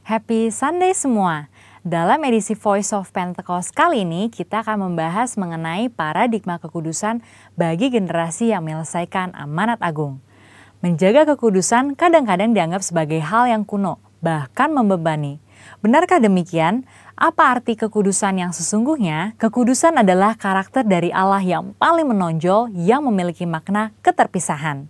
Happy Sunday semua! Dalam edisi Voice of Pentecost kali ini, kita akan membahas mengenai paradigma kekudusan bagi generasi yang menyelesaikan amanat agung. Menjaga kekudusan kadang-kadang dianggap sebagai hal yang kuno, bahkan membebani. Benarkah demikian? Apa arti kekudusan yang sesungguhnya? Kekudusan adalah karakter dari Allah yang paling menonjol yang memiliki makna keterpisahan.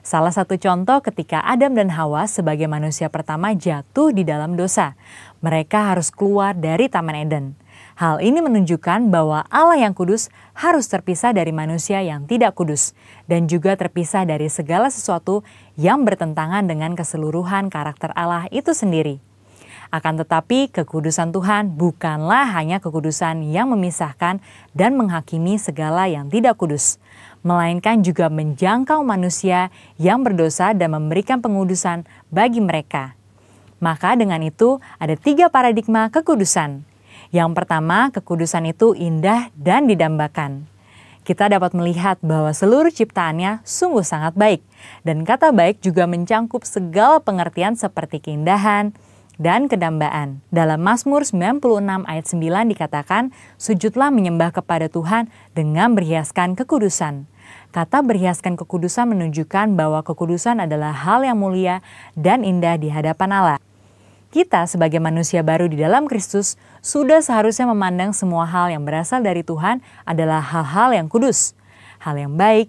Salah satu contoh ketika Adam dan Hawa sebagai manusia pertama jatuh di dalam dosa. Mereka harus keluar dari Taman Eden. Hal ini menunjukkan bahwa Allah yang kudus harus terpisah dari manusia yang tidak kudus. Dan juga terpisah dari segala sesuatu yang bertentangan dengan keseluruhan karakter Allah itu sendiri. Akan tetapi kekudusan Tuhan bukanlah hanya kekudusan yang memisahkan dan menghakimi segala yang tidak kudus, melainkan juga menjangkau manusia yang berdosa dan memberikan pengudusan bagi mereka. Maka dengan itu ada 3 paradigma kekudusan. Yang pertama, kekudusan itu indah dan didambakan. Kita dapat melihat bahwa seluruh ciptaannya sungguh sangat baik, dan kata baik juga mencangkup segala pengertian seperti keindahan dan kedambaan. Dalam Mazmur 96 ayat 9 dikatakan, sujudlah menyembah kepada Tuhan dengan berhiaskan kekudusan. Kata berhiaskan kekudusan menunjukkan bahwa kekudusan adalah hal yang mulia dan indah di hadapan Allah. Kita sebagai manusia baru di dalam Kristus sudah seharusnya memandang semua hal yang berasal dari Tuhan adalah hal-hal yang kudus, hal yang baik,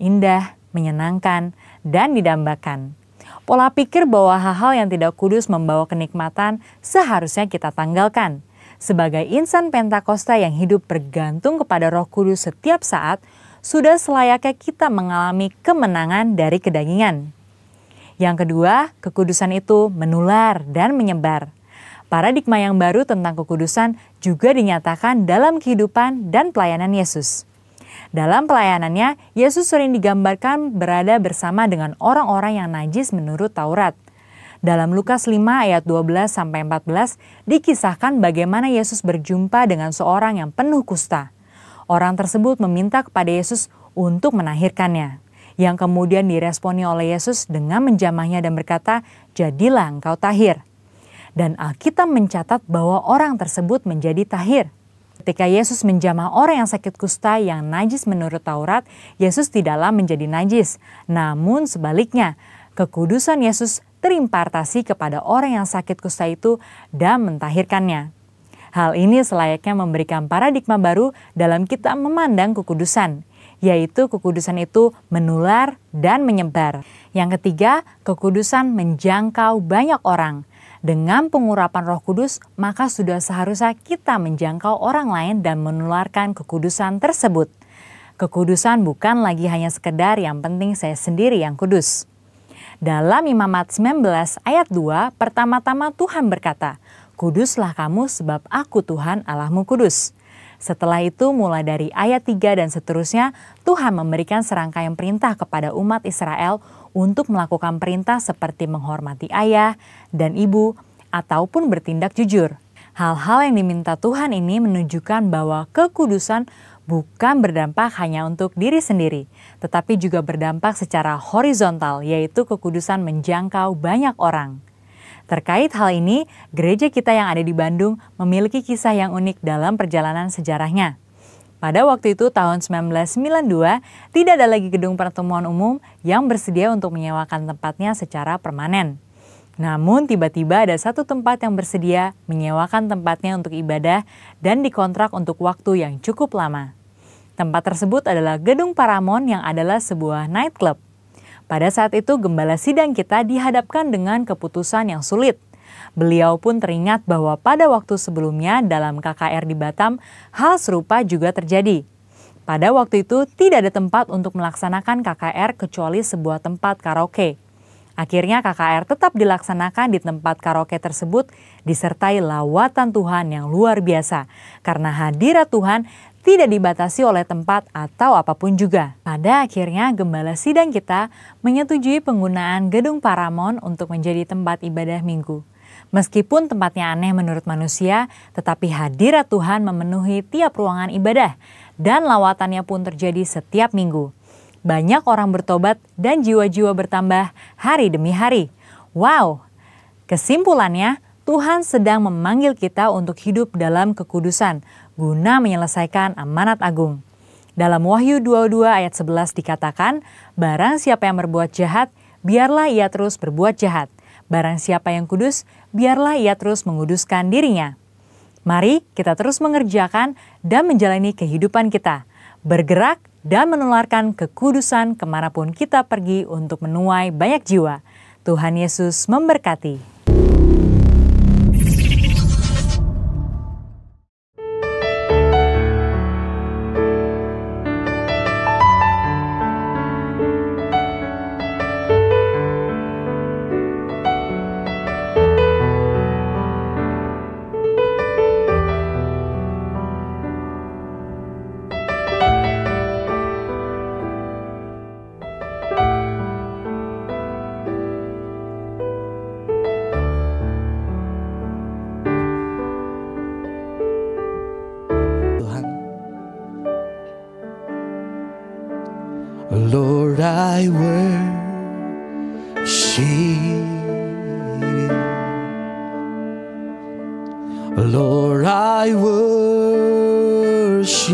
indah, menyenangkan, dan didambakan. Pola pikir bahwa hal-hal yang tidak kudus membawa kenikmatan seharusnya kita tanggalkan. Sebagai insan Pentakosta yang hidup bergantung kepada Roh Kudus setiap saat, sudah selayaknya kita mengalami kemenangan dari kedagingan. Yang kedua, kekudusan itu menular dan menyebar. Paradigma yang baru tentang kekudusan juga dinyatakan dalam kehidupan dan pelayanan Yesus. Dalam pelayanannya, Yesus sering digambarkan berada bersama dengan orang-orang yang najis menurut Taurat. Dalam Lukas 5 ayat 12-14 dikisahkan bagaimana Yesus berjumpa dengan seorang yang penuh kusta. Orang tersebut meminta kepada Yesus untuk menahirkannya, yang kemudian diresponi oleh Yesus dengan menjamahnya dan berkata, "Jadilah engkau tahir." Dan Alkitab mencatat bahwa orang tersebut menjadi tahir. Ketika Yesus menjamah orang yang sakit kusta yang najis menurut Taurat, Yesus tidaklah menjadi najis. Namun sebaliknya, kekudusan Yesus terimpartasi kepada orang yang sakit kusta itu dan mentahirkannya. Hal ini selayaknya memberikan paradigma baru dalam kita memandang kekudusan, yaitu kekudusan itu menular dan menyebar. Yang ketiga, kekudusan menjangkau banyak orang. Dengan pengurapan Roh Kudus, maka sudah seharusnya kita menjangkau orang lain dan menularkan kekudusan tersebut. Kekudusan bukan lagi hanya sekedar yang penting saya sendiri yang kudus. Dalam Imamat 19 ayat 2, pertama-tama Tuhan berkata, "Kuduslah kamu sebab aku Tuhan Allahmu kudus." Setelah itu mulai dari ayat 3 dan seterusnya, Tuhan memberikan serangkaian perintah kepada umat Israel untuk melakukan perintah seperti menghormati ayah dan ibu ataupun bertindak jujur. Hal-hal yang diminta Tuhan ini menunjukkan bahwa kekudusan bukan berdampak hanya untuk diri sendiri, tetapi juga berdampak secara horizontal, yaitu kekudusan menjangkau banyak orang. Terkait hal ini, gereja kita yang ada di Bandung memiliki kisah yang unik dalam perjalanan sejarahnya. Pada waktu itu tahun 1992, tidak ada lagi gedung pertemuan umum yang bersedia untuk menyewakan tempatnya secara permanen. Namun tiba-tiba ada satu tempat yang bersedia menyewakan tempatnya untuk ibadah dan dikontrak untuk waktu yang cukup lama. Tempat tersebut adalah Gedung Paramount yang adalah sebuah nightclub. Pada saat itu gembala sidang kita dihadapkan dengan keputusan yang sulit. Beliau pun teringat bahwa pada waktu sebelumnya dalam KKR di Batam, hal serupa juga terjadi. Pada waktu itu tidak ada tempat untuk melaksanakan KKR kecuali sebuah tempat karaoke. Akhirnya KKR tetap dilaksanakan di tempat karaoke tersebut disertai lawatan Tuhan yang luar biasa. Karena hadirat Tuhan tidak dibatasi oleh tempat atau apapun juga. Pada akhirnya gembala sidang kita menyetujui penggunaan Gedung Paramount untuk menjadi tempat ibadah minggu. Meskipun tempatnya aneh menurut manusia, tetapi hadirat Tuhan memenuhi tiap ruangan ibadah dan lawatannya pun terjadi setiap minggu. Banyak orang bertobat dan jiwa-jiwa bertambah hari demi hari. Wow! Kesimpulannya, Tuhan sedang memanggil kita untuk hidup dalam kekudusan guna menyelesaikan amanat agung. Dalam Wahyu 22 ayat 11 dikatakan, barang siapa yang berbuat jahat, biarlah ia terus berbuat jahat. Barang siapa yang kudus, biarlah ia terus menguduskan dirinya. Mari kita terus mengerjakan dan menjalani kehidupan kita, bergerak dan menularkan kekudusan kemanapun kita pergi untuk menuai banyak jiwa. Tuhan Yesus memberkati. Lord, I worship you. Lord, I worship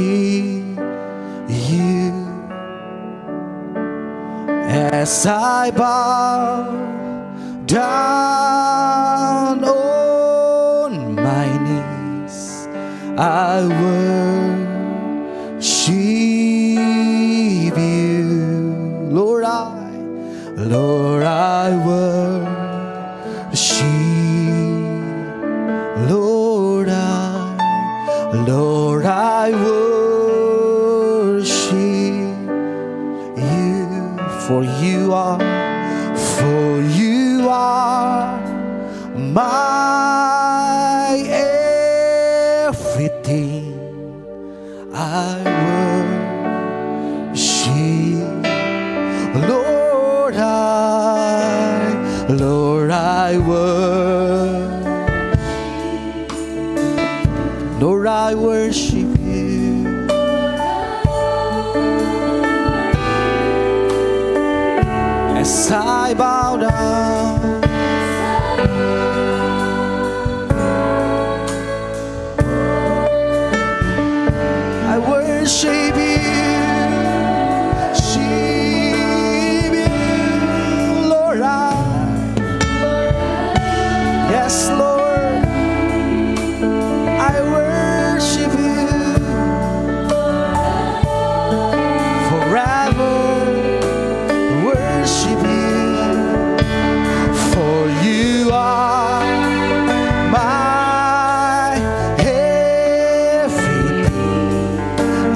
you as I bow down on my knees. I worship you. Lord, I worship. Lord, I worship you. For you are my everything. I worship. Lord, I worship you. As I bow down, I worship you. Yes, Lord, I worship you forever. Worship you, for you are my everything.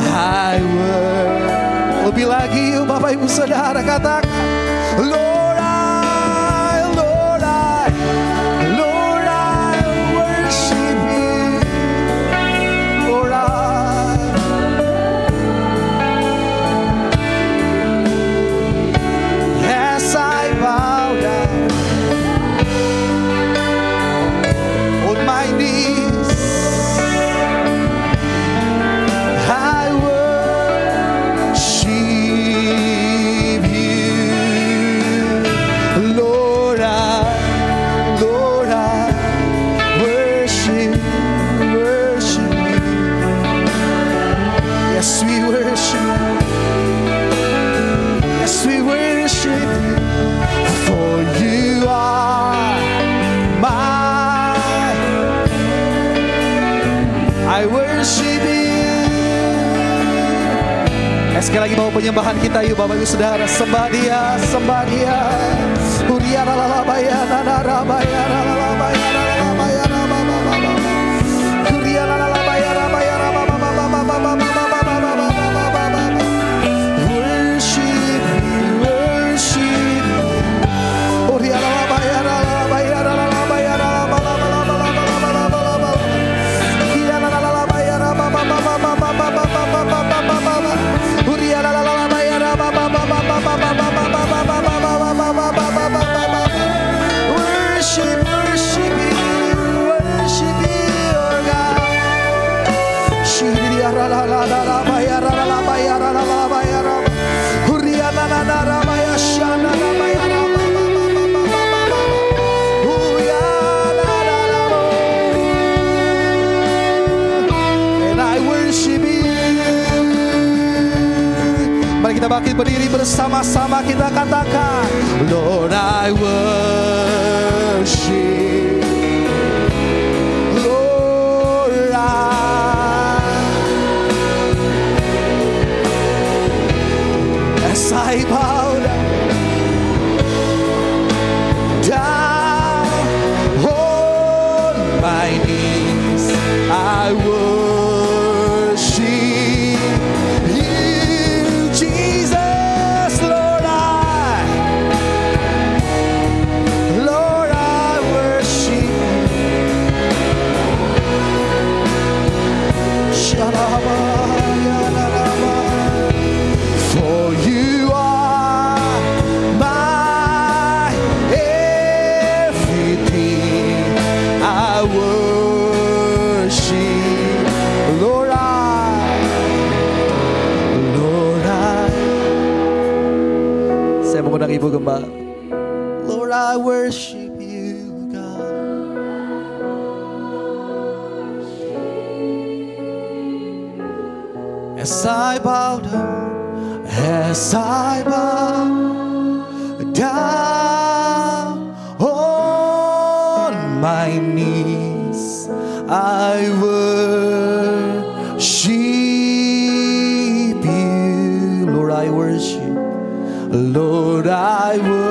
I worship. Lebih lagi, Bapak Ibu Saudara, katakan, Lord. Sekali lagi mau penyembahan kita, yuk Bapak Ibu Saudara, sembah Dia, sembah Dia. Huria lalabaya nanarabaya lalabaya lalabaya lalabaya. Huria lalabaya lalabaya lalabaya. Worship, worship. Huria lalabaya lalabaya lalabaya lalabaya. Huria lalabaya lalabaya. Worship, worship. kita bangkit berdiri bersama-sama, kita katakan, Lord I worship, Lord as I bow down on my knees, I worship you, Jesus. Lord I worship you. For you are my everything. I worship, Lord I. Saya mengundang Ibu Gembala. Lord I worship you, God. As I bow down on my knees, I worship you. Lord I worship, Lord I worship,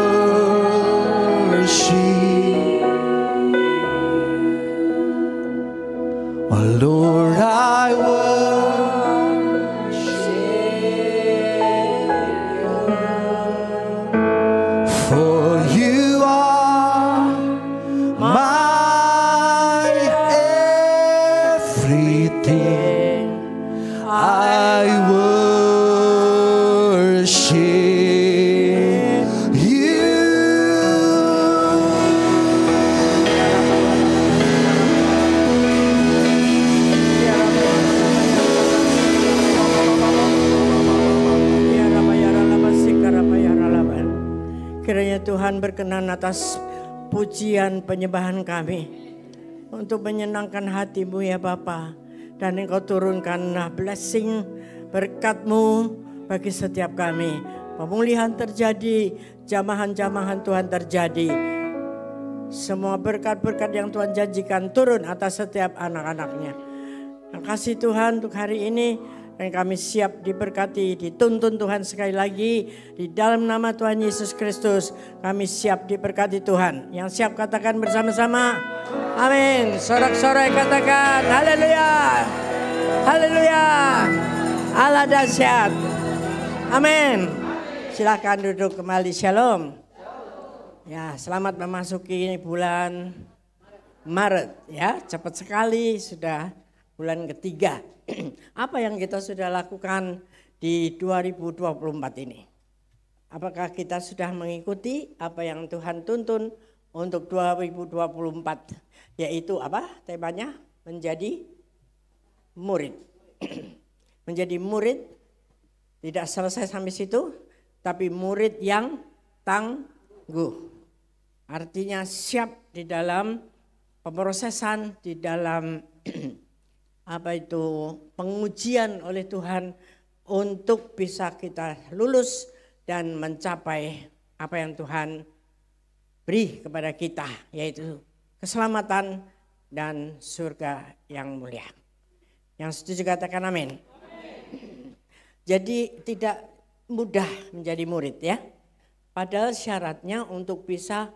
Lord I worship. For you are my everything. I worship you. Kiranya Tuhan berkenan atas pujian penyembahan kami untuk menyenangkan hati-Mu ya Bapa, dan Engkau turunkan blessing berkat-Mu bagi setiap kami. Pemulihan terjadi, jamahan-jamahan Tuhan terjadi. Semua berkat-berkat yang Tuhan janjikan turun atas setiap anak-anak-Nya. Terima kasih Tuhan untuk hari ini. Dan kami siap diberkati, dituntun Tuhan sekali lagi. Di dalam nama Tuhan Yesus Kristus kami siap diberkati Tuhan. Yang siap katakan bersama-sama, amin. Sorak-sorai katakan, haleluya, haleluya. Allah dahsyat, amin. Silakan duduk kembali, shalom. Ya, selamat memasuki bulan Maret ya, cepat sekali sudah bulan ketiga. Apa yang kita sudah lakukan di 2024 ini? Apakah kita sudah mengikuti apa yang Tuhan tuntun untuk 2024? Yaitu apa temanya? Menjadi murid. Menjadi murid tidak selesai sampai situ, tapi murid yang tangguh. Artinya siap di dalam pemrosesan, di dalam pengujian oleh Tuhan untuk bisa kita lulus dan mencapai apa yang Tuhan beri kepada kita, yaitu keselamatan dan surga yang mulia. Yang setuju katakan amin. Jadi tidak mudah menjadi murid ya. Padahal syaratnya untuk bisa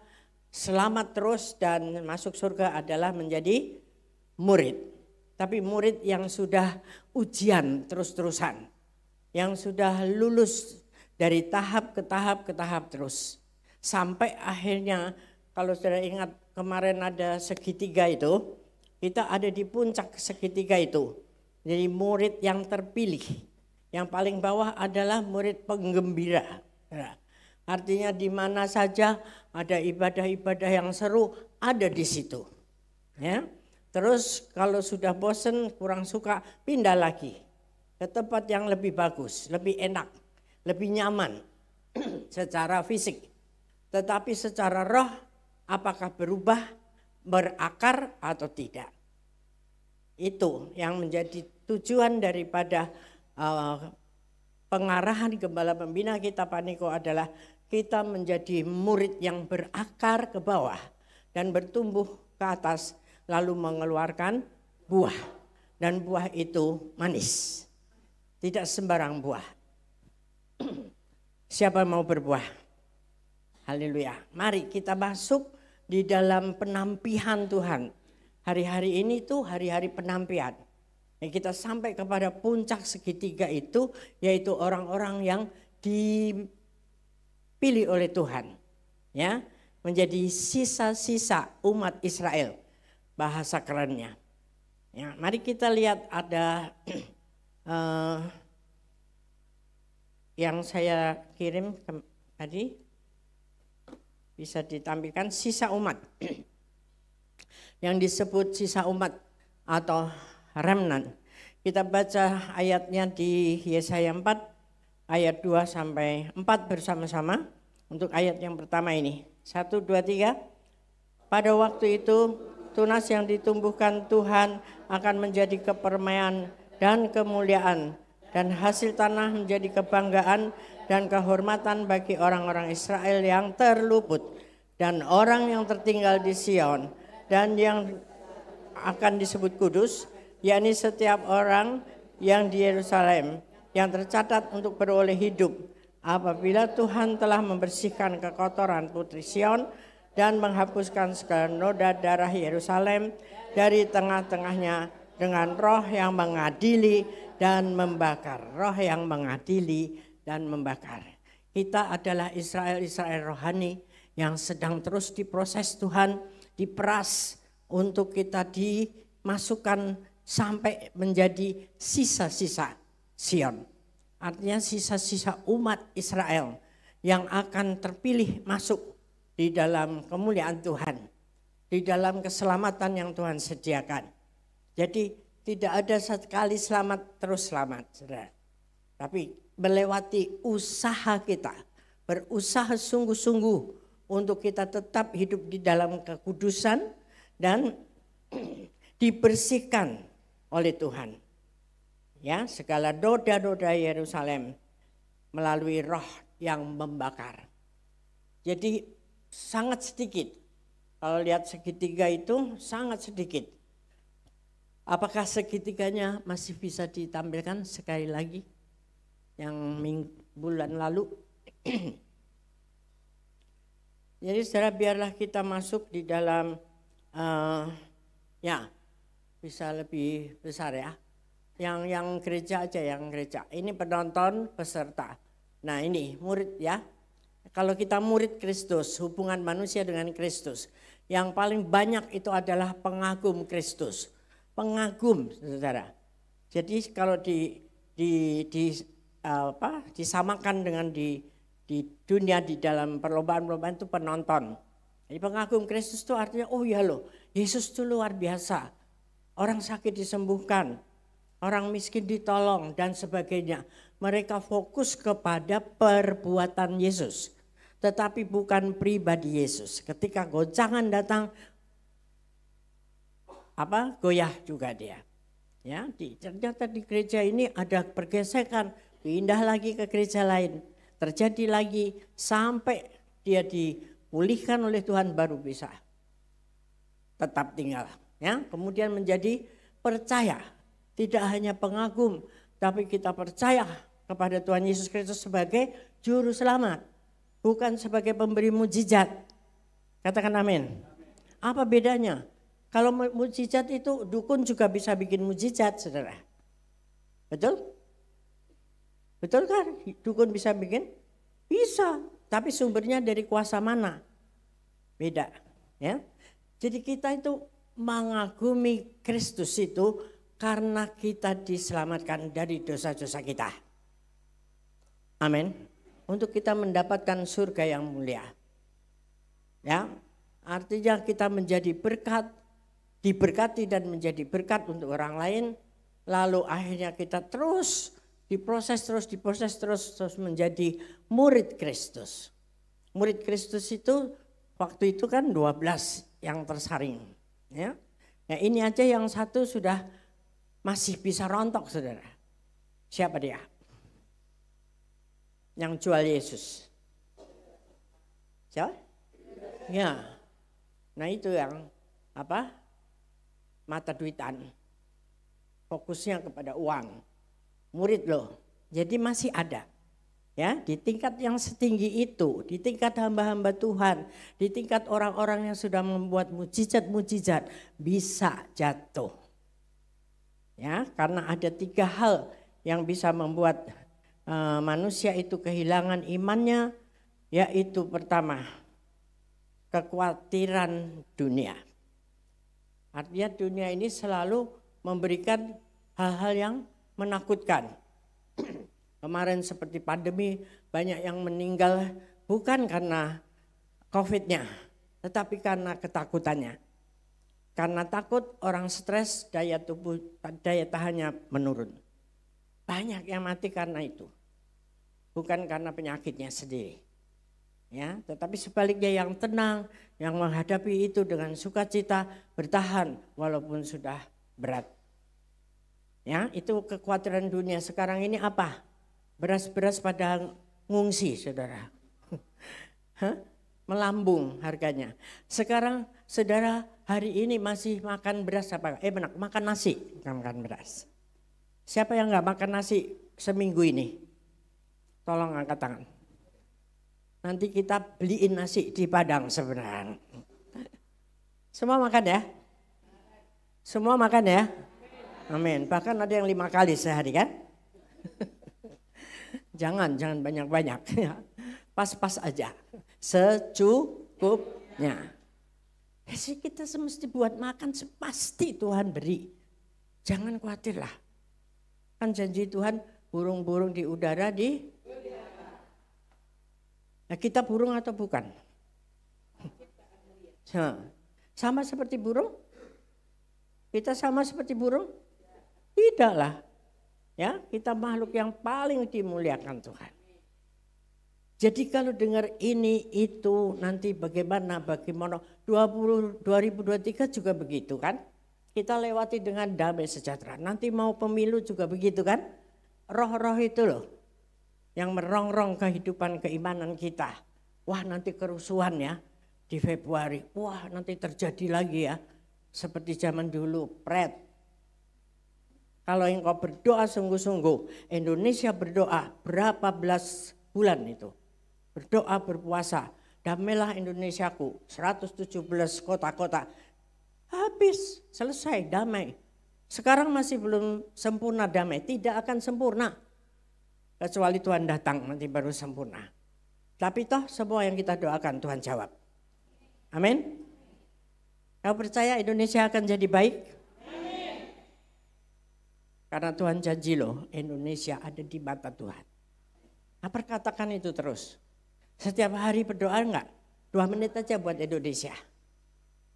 selamat terus dan masuk surga adalah menjadi murid. Tapi murid yang sudah ujian terus-terusan, yang sudah lulus dari tahap ke tahap ke tahap terus. Sampai akhirnya kalau sudah ingat kemarin ada segitiga itu, kita ada di puncak segitiga itu. Jadi murid yang terpilih, yang paling bawah adalah murid penggembira. Artinya di mana saja ada ibadah-ibadah yang seru, ada di situ. Ya. Terus kalau sudah bosen, kurang suka, pindah lagi ke tempat yang lebih bagus, lebih enak, lebih nyaman secara fisik. Tetapi secara roh apakah berubah, berakar atau tidak? Itu yang menjadi tujuan daripada pengarahan gembala pembina kita Pak Niko adalah kita menjadi murid yang berakar ke bawah dan bertumbuh ke atas lalu mengeluarkan buah. Dan buah itu manis. Tidak sembarang buah. Siapa mau berbuah? Haleluya. Mari kita masuk di dalam penampihan Tuhan. Hari-hari ini tuh hari-hari penampihan. Kita sampai kepada puncak segitiga itu, yaitu orang-orang yang dipilih oleh Tuhan. Ya, menjadi sisa-sisa umat Israel. Bahasa kerennya. Ya, mari kita lihat ada yang saya kirim tadi, bisa ditampilkan sisa umat. Yang disebut sisa umat atau remnant. Kita baca ayatnya di Yesaya 4 ayat 2 sampai 4 bersama-sama. Untuk ayat yang pertama ini. 1, 2, 3. Pada waktu itu tunas yang ditumbuhkan Tuhan akan menjadi kepermaian dan kemuliaan, dan hasil tanah menjadi kebanggaan dan kehormatan bagi orang-orang Israel yang terluput dan orang yang tertinggal di Sion, dan yang akan disebut kudus, yakni setiap orang yang di Yerusalem yang tercatat untuk beroleh hidup apabila Tuhan telah membersihkan kekotoran putri Sion dan menghapuskan segala noda darah Yerusalem dari tengah-tengahnya dengan roh yang mengadili dan membakar. Roh yang mengadili dan membakar. Kita adalah Israel rohani yang sedang terus diproses Tuhan, diperas untuk kita dimasukkan sampai menjadi sisa-sisa Sion. Artinya sisa-sisa umat Israel yang akan terpilih masuk di dalam kemuliaan Tuhan, di dalam keselamatan yang Tuhan sediakan. Jadi tidak ada sekali selamat terus selamat, saudara. Tapi melewati usaha kita, berusaha sungguh-sungguh untuk kita tetap hidup di dalam kekudusan dan dibersihkan oleh Tuhan. Ya, segala noda-noda Yerusalem melalui roh yang membakar. Jadi sangat sedikit. Kalau lihat segitiga itu sangat sedikit. Apakah segitiganya masih bisa ditampilkan sekali lagi? Yang bulan lalu. Jadi saudara, biarlah kita masuk di dalam, ya bisa lebih besar ya. Yang gereja aja, yang gereja. Ini penonton, peserta. Nah ini murid ya. Kalau kita murid Kristus, hubungan manusia dengan Kristus, yang paling banyak itu adalah pengagum Kristus. Pengagum, saudara. Jadi kalau disamakan dengan di dunia, di dalam perlombaan-perlombaan itu penonton. Jadi pengagum Kristus itu artinya, oh ya loh, Yesus itu luar biasa. Orang sakit disembuhkan, orang miskin ditolong dan sebagainya. Mereka fokus kepada perbuatan Yesus, tetapi bukan pribadi Yesus. Ketika goncangan datang, goyah juga dia. Ya, ternyata di gereja ini ada pergesekan, pindah lagi ke gereja lain, terjadi lagi sampai dia dipulihkan oleh Tuhan baru bisa tetap tinggal. Ya, kemudian menjadi percaya, tidak hanya pengagum, tapi kita percaya kepada Tuhan Yesus Kristus sebagai juru selamat, bukan sebagai pemberi mujizat. Katakan amin. Apa bedanya? Kalau mujizat itu dukun juga bisa bikin mujizat, saudara. Betul? Betul kan? Dukun bisa bikin? Bisa. Tapi sumbernya dari kuasa mana? Beda. Ya. Jadi kita itu mengagumi Kristus itu karena kita diselamatkan dari dosa-dosa kita. Amin. Untuk kita mendapatkan surga yang mulia. Ya. Artinya kita menjadi berkat, diberkati dan menjadi berkat untuk orang lain, lalu akhirnya kita terus diproses terus menjadi murid Kristus. Murid Kristus itu waktu itu kan 12 yang tersaring. Ya. Nah ini aja yang satu sudah masih bisa rontok, saudara. Siapa dia? yang jual Yesus? Siapa? Ya. Nah itu yang apa? Mata duitan. Fokusnya kepada uang. Murid loh. Jadi masih ada. Ya, di tingkat yang setinggi itu, di tingkat hamba-hamba Tuhan, di tingkat orang-orang yang sudah membuat mujizat-mujizat bisa jatuh. Ya, karena ada 3 hal yang bisa membuat manusia itu kehilangan imannya, yaitu pertama, kekhawatiran dunia. Artinya dunia ini selalu memberikan hal-hal yang menakutkan. Kemarin seperti pandemi banyak yang meninggal bukan karena COVID-nya, tetapi karena ketakutannya. Karena takut orang stres, daya tahannya menurun. Banyak yang mati karena itu. Bukan karena penyakitnya sendiri. Ya, tetapi sebaliknya yang tenang, yang menghadapi itu dengan sukacita, bertahan walaupun sudah berat. Ya, itu kekhawatiran dunia. Sekarang ini apa? Beras-beras pada ngungsi, saudara. Melambung harganya. Sekarang saudara hari ini masih makan beras apa? Makan nasi, bukan makan beras. Siapa yang nggak makan nasi seminggu ini? Tolong angkat tangan. Nanti kita beliin nasi di Padang sebenarnya. Semua makan ya? Semua makan ya? Amin. Bahkan ada yang 5 kali sehari kan? Jangan banyak-banyak ya. Pas-pas aja. Secukupnya. Jadi kita mesti buat makan pasti Tuhan beri. Jangan khawatir lah. Kan janji Tuhan burung-burung di udara di. Nah kita burung atau bukan? Sama seperti burung? Kita sama seperti burung? Tidaklah. Ya, kita makhluk yang paling dimuliakan Tuhan. Jadi kalau dengar ini itu nanti bagaimana 2023 juga begitu kan? Kita lewati dengan damai sejahtera. Nanti mau pemilu juga begitu kan? Roh-roh itu loh yang merongrong kehidupan keimanan kita. Wah nanti kerusuhan ya di Februari. Wah nanti terjadi lagi ya seperti zaman dulu pret. Kalau engkau berdoa sungguh-sungguh, Indonesia berdoa berapa belas bulan itu. Berdoa berpuasa, damailah Indonesiaku, 117 kota-kota. Habis, selesai, damai. Sekarang masih belum sempurna damai, tidak akan sempurna. Kecuali Tuhan datang, nanti baru sempurna. Tapi toh semua yang kita doakan Tuhan jawab. Amin. Kau percaya Indonesia akan jadi baik? Karena Tuhan janji loh, Indonesia ada di mata Tuhan. Nah, perkatakan itu terus. Setiap hari berdoa enggak? 2 menit aja buat Indonesia.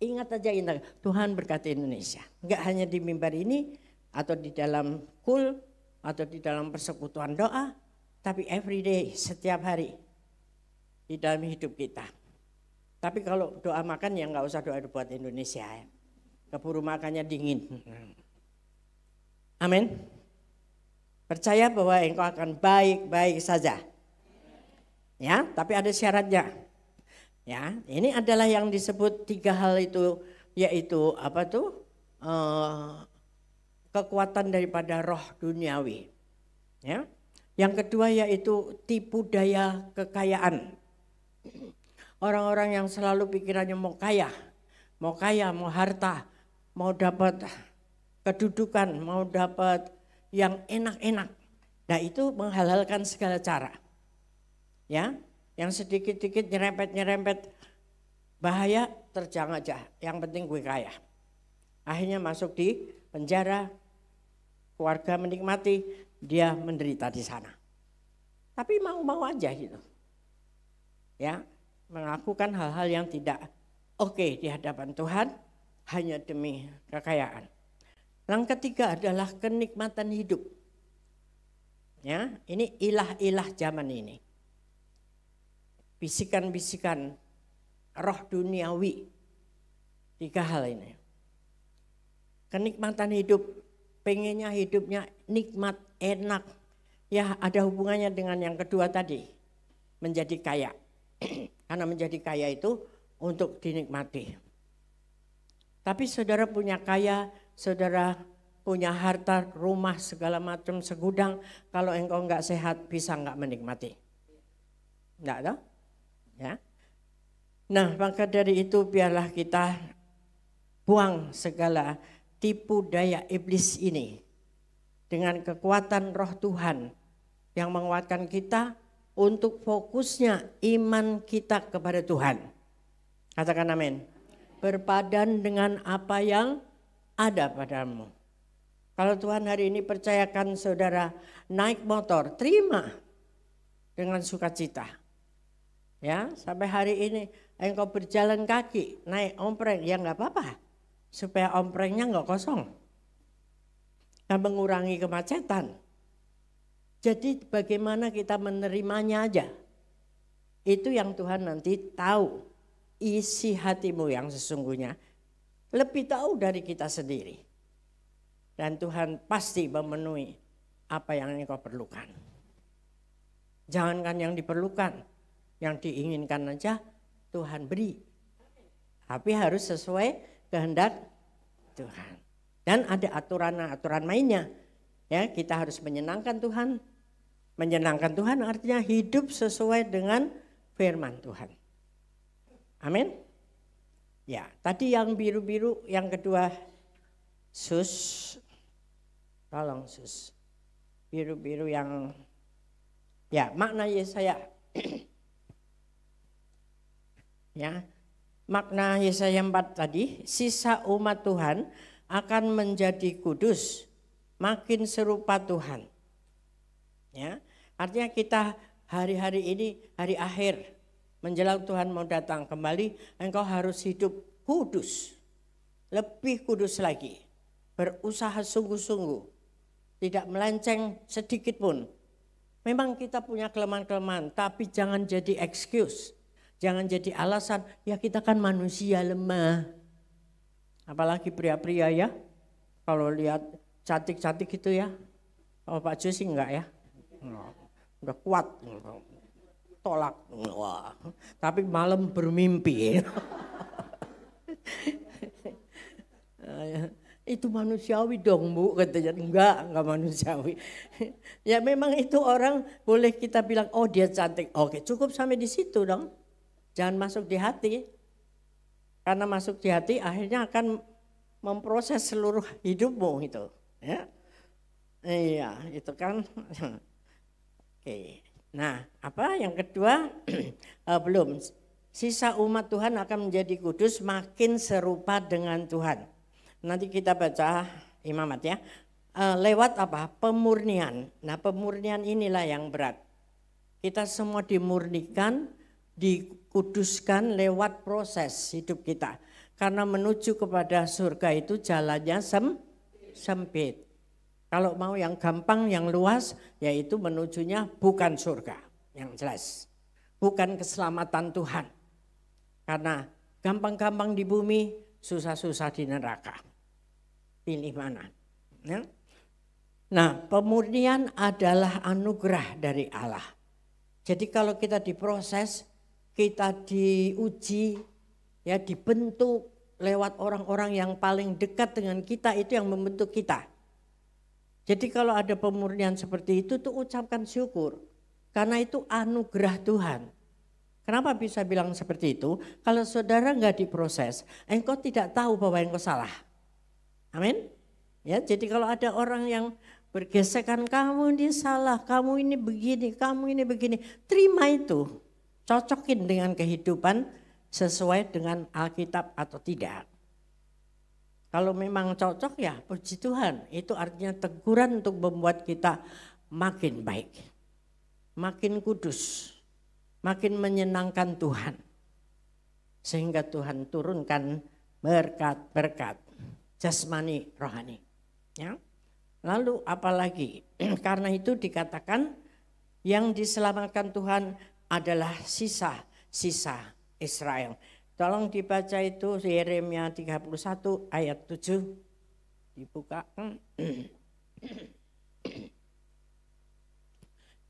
Ingat aja Tuhan berkati Indonesia. Enggak hanya di mimbar ini, atau di dalam kul, atau di dalam persekutuan doa. Tapi every day, setiap hari. Di dalam hidup kita. Tapi kalau doa makan ya enggak usah doa buat Indonesia ya. Keburu makannya dingin. Amin. Percaya bahwa engkau akan baik-baik saja. Ya, tapi ada syaratnya. Ya, ini adalah yang disebut 3 hal itu, yaitu apa tuh? Kekuatan daripada roh duniawi. Ya. Yang kedua yaitu tipu daya kekayaan. Orang-orang yang selalu pikirannya mau kaya, mau harta, mau dapat kedudukan, mau dapat yang enak-enak. Nah itu menghalalkan segala cara. Ya, yang sedikit-sedikit nyerempet-nyerempet bahaya terjang aja. Yang penting gue kaya. Akhirnya masuk di penjara, keluarga menikmati, dia menderita di sana. Tapi mau-mau aja gitu. Ya, melakukan hal-hal yang tidak oke di hadapan Tuhan hanya demi kekayaan. Yang ketiga adalah kenikmatan hidup. Ya, ini ilah-ilah zaman ini. Bisikan-bisikan roh duniawi. 3 hal ini. Kenikmatan hidup, pengennya hidupnya nikmat, enak. Ya ada hubungannya dengan yang kedua tadi, menjadi kaya. Karena menjadi kaya itu untuk dinikmati. Tapi saudara punya kaya, saudara punya harta, rumah, segala macam segudang. Kalau engkau enggak sehat, bisa enggak menikmati? Enggak tahu? Ya. Nah, maka dari itu biarlah kita buang segala tipu daya iblis ini dengan kekuatan roh Tuhan yang menguatkan kita untuk fokusnya iman kita kepada Tuhan. Katakan amin. Berpadan dengan apa yang ada padamu. Kalau Tuhan hari ini percayakan saudara naik motor, terima dengan sukacita. Ya, sampai hari ini engkau berjalan kaki, naik ompreng, ya enggak apa-apa. Supaya omprengnya enggak kosong. Dan mengurangi kemacetan. Jadi bagaimana kita menerimanya aja. Itu yang Tuhan nanti tahu isi hatimu yang sesungguhnya. Lebih tahu dari kita sendiri. Dan Tuhan pasti memenuhi apa yang engkau perlukan. Jangankan yang diperlukan, yang diinginkan aja Tuhan beri. Tapi harus sesuai kehendak Tuhan. Dan ada aturan-aturan mainnya. Ya, kita harus menyenangkan Tuhan. Menyenangkan Tuhan artinya hidup sesuai dengan firman Tuhan. Amin. Ya, tadi yang biru-biru, yang kedua sus. Tolong sus. Biru-biru yang ya, makna Yesaya. Ya. Makna Yesaya 4 tadi, sisa umat Tuhan akan menjadi kudus, makin serupa Tuhan. Ya, artinya kita hari-hari ini, hari akhir, menjelang Tuhan mau datang kembali, engkau harus hidup kudus, lebih kudus lagi, berusaha sungguh-sungguh, tidak melenceng sedikit pun. Memang kita punya kelemahan-kelemahan, tapi jangan jadi excuse, jangan jadi alasan, ya kita kan manusia lemah. Apalagi pria-pria ya, kalau lihat cantik-cantik gitu ya, kalau Pak Jo sih enggak ya. Udah kuat, tolak, wah. Tapi malam bermimpi. Itu manusiawi dong Bu, katanya. Enggak manusiawi. Ya memang itu orang boleh kita bilang, oh dia cantik. Oke, cukup sampai di situ dong. Jangan masuk di hati. Karena masuk di hati akhirnya akan memproses seluruh hidupmu itu. Ya. Iya, itu kan. Oke. Nah, apa yang kedua? Belum. Sisa umat Tuhan akan menjadi kudus, makin serupa dengan Tuhan. Nanti kita baca imamat ya. Lewat apa? Pemurnian. Nah, pemurnian inilah yang berat. Kita semua dimurnikan, dikuduskan lewat proses hidup kita. Karena menuju kepada surga itu jalannya sempit. Kalau mau yang gampang, yang luas, yaitu menujunya bukan surga, yang jelas. Bukan keselamatan Tuhan. Karena gampang-gampang di bumi, susah-susah di neraka. Pilih mana? Ya? Nah, pemurnian adalah anugerah dari Allah. Jadi kalau kita diproses, kita diuji, ya dibentuk lewat orang-orang yang paling dekat dengan kita, itu yang membentuk kita. Jadi kalau ada pemurnian seperti itu tuh ucapkan syukur. Karena itu anugerah Tuhan. Kenapa bisa bilang seperti itu? Kalau saudara enggak diproses, engkau tidak tahu bahwa engkau salah. Amin. Ya, jadi kalau ada orang yang bergesekan, kamu ini salah, kamu ini begini, kamu ini begini. Terima itu, cocokin dengan kehidupan sesuai dengan Alkitab atau tidak. Kalau memang cocok ya puji Tuhan, itu artinya teguran untuk membuat kita makin baik, makin kudus, makin menyenangkan Tuhan. Sehingga Tuhan turunkan berkat-berkat jasmani rohani. Ya. Lalu apalagi? Karena itu dikatakan yang diselamatkan Tuhan adalah sisa-sisa Israel. Tolong dibaca itu Yeremia 31 ayat 7. Dibuka.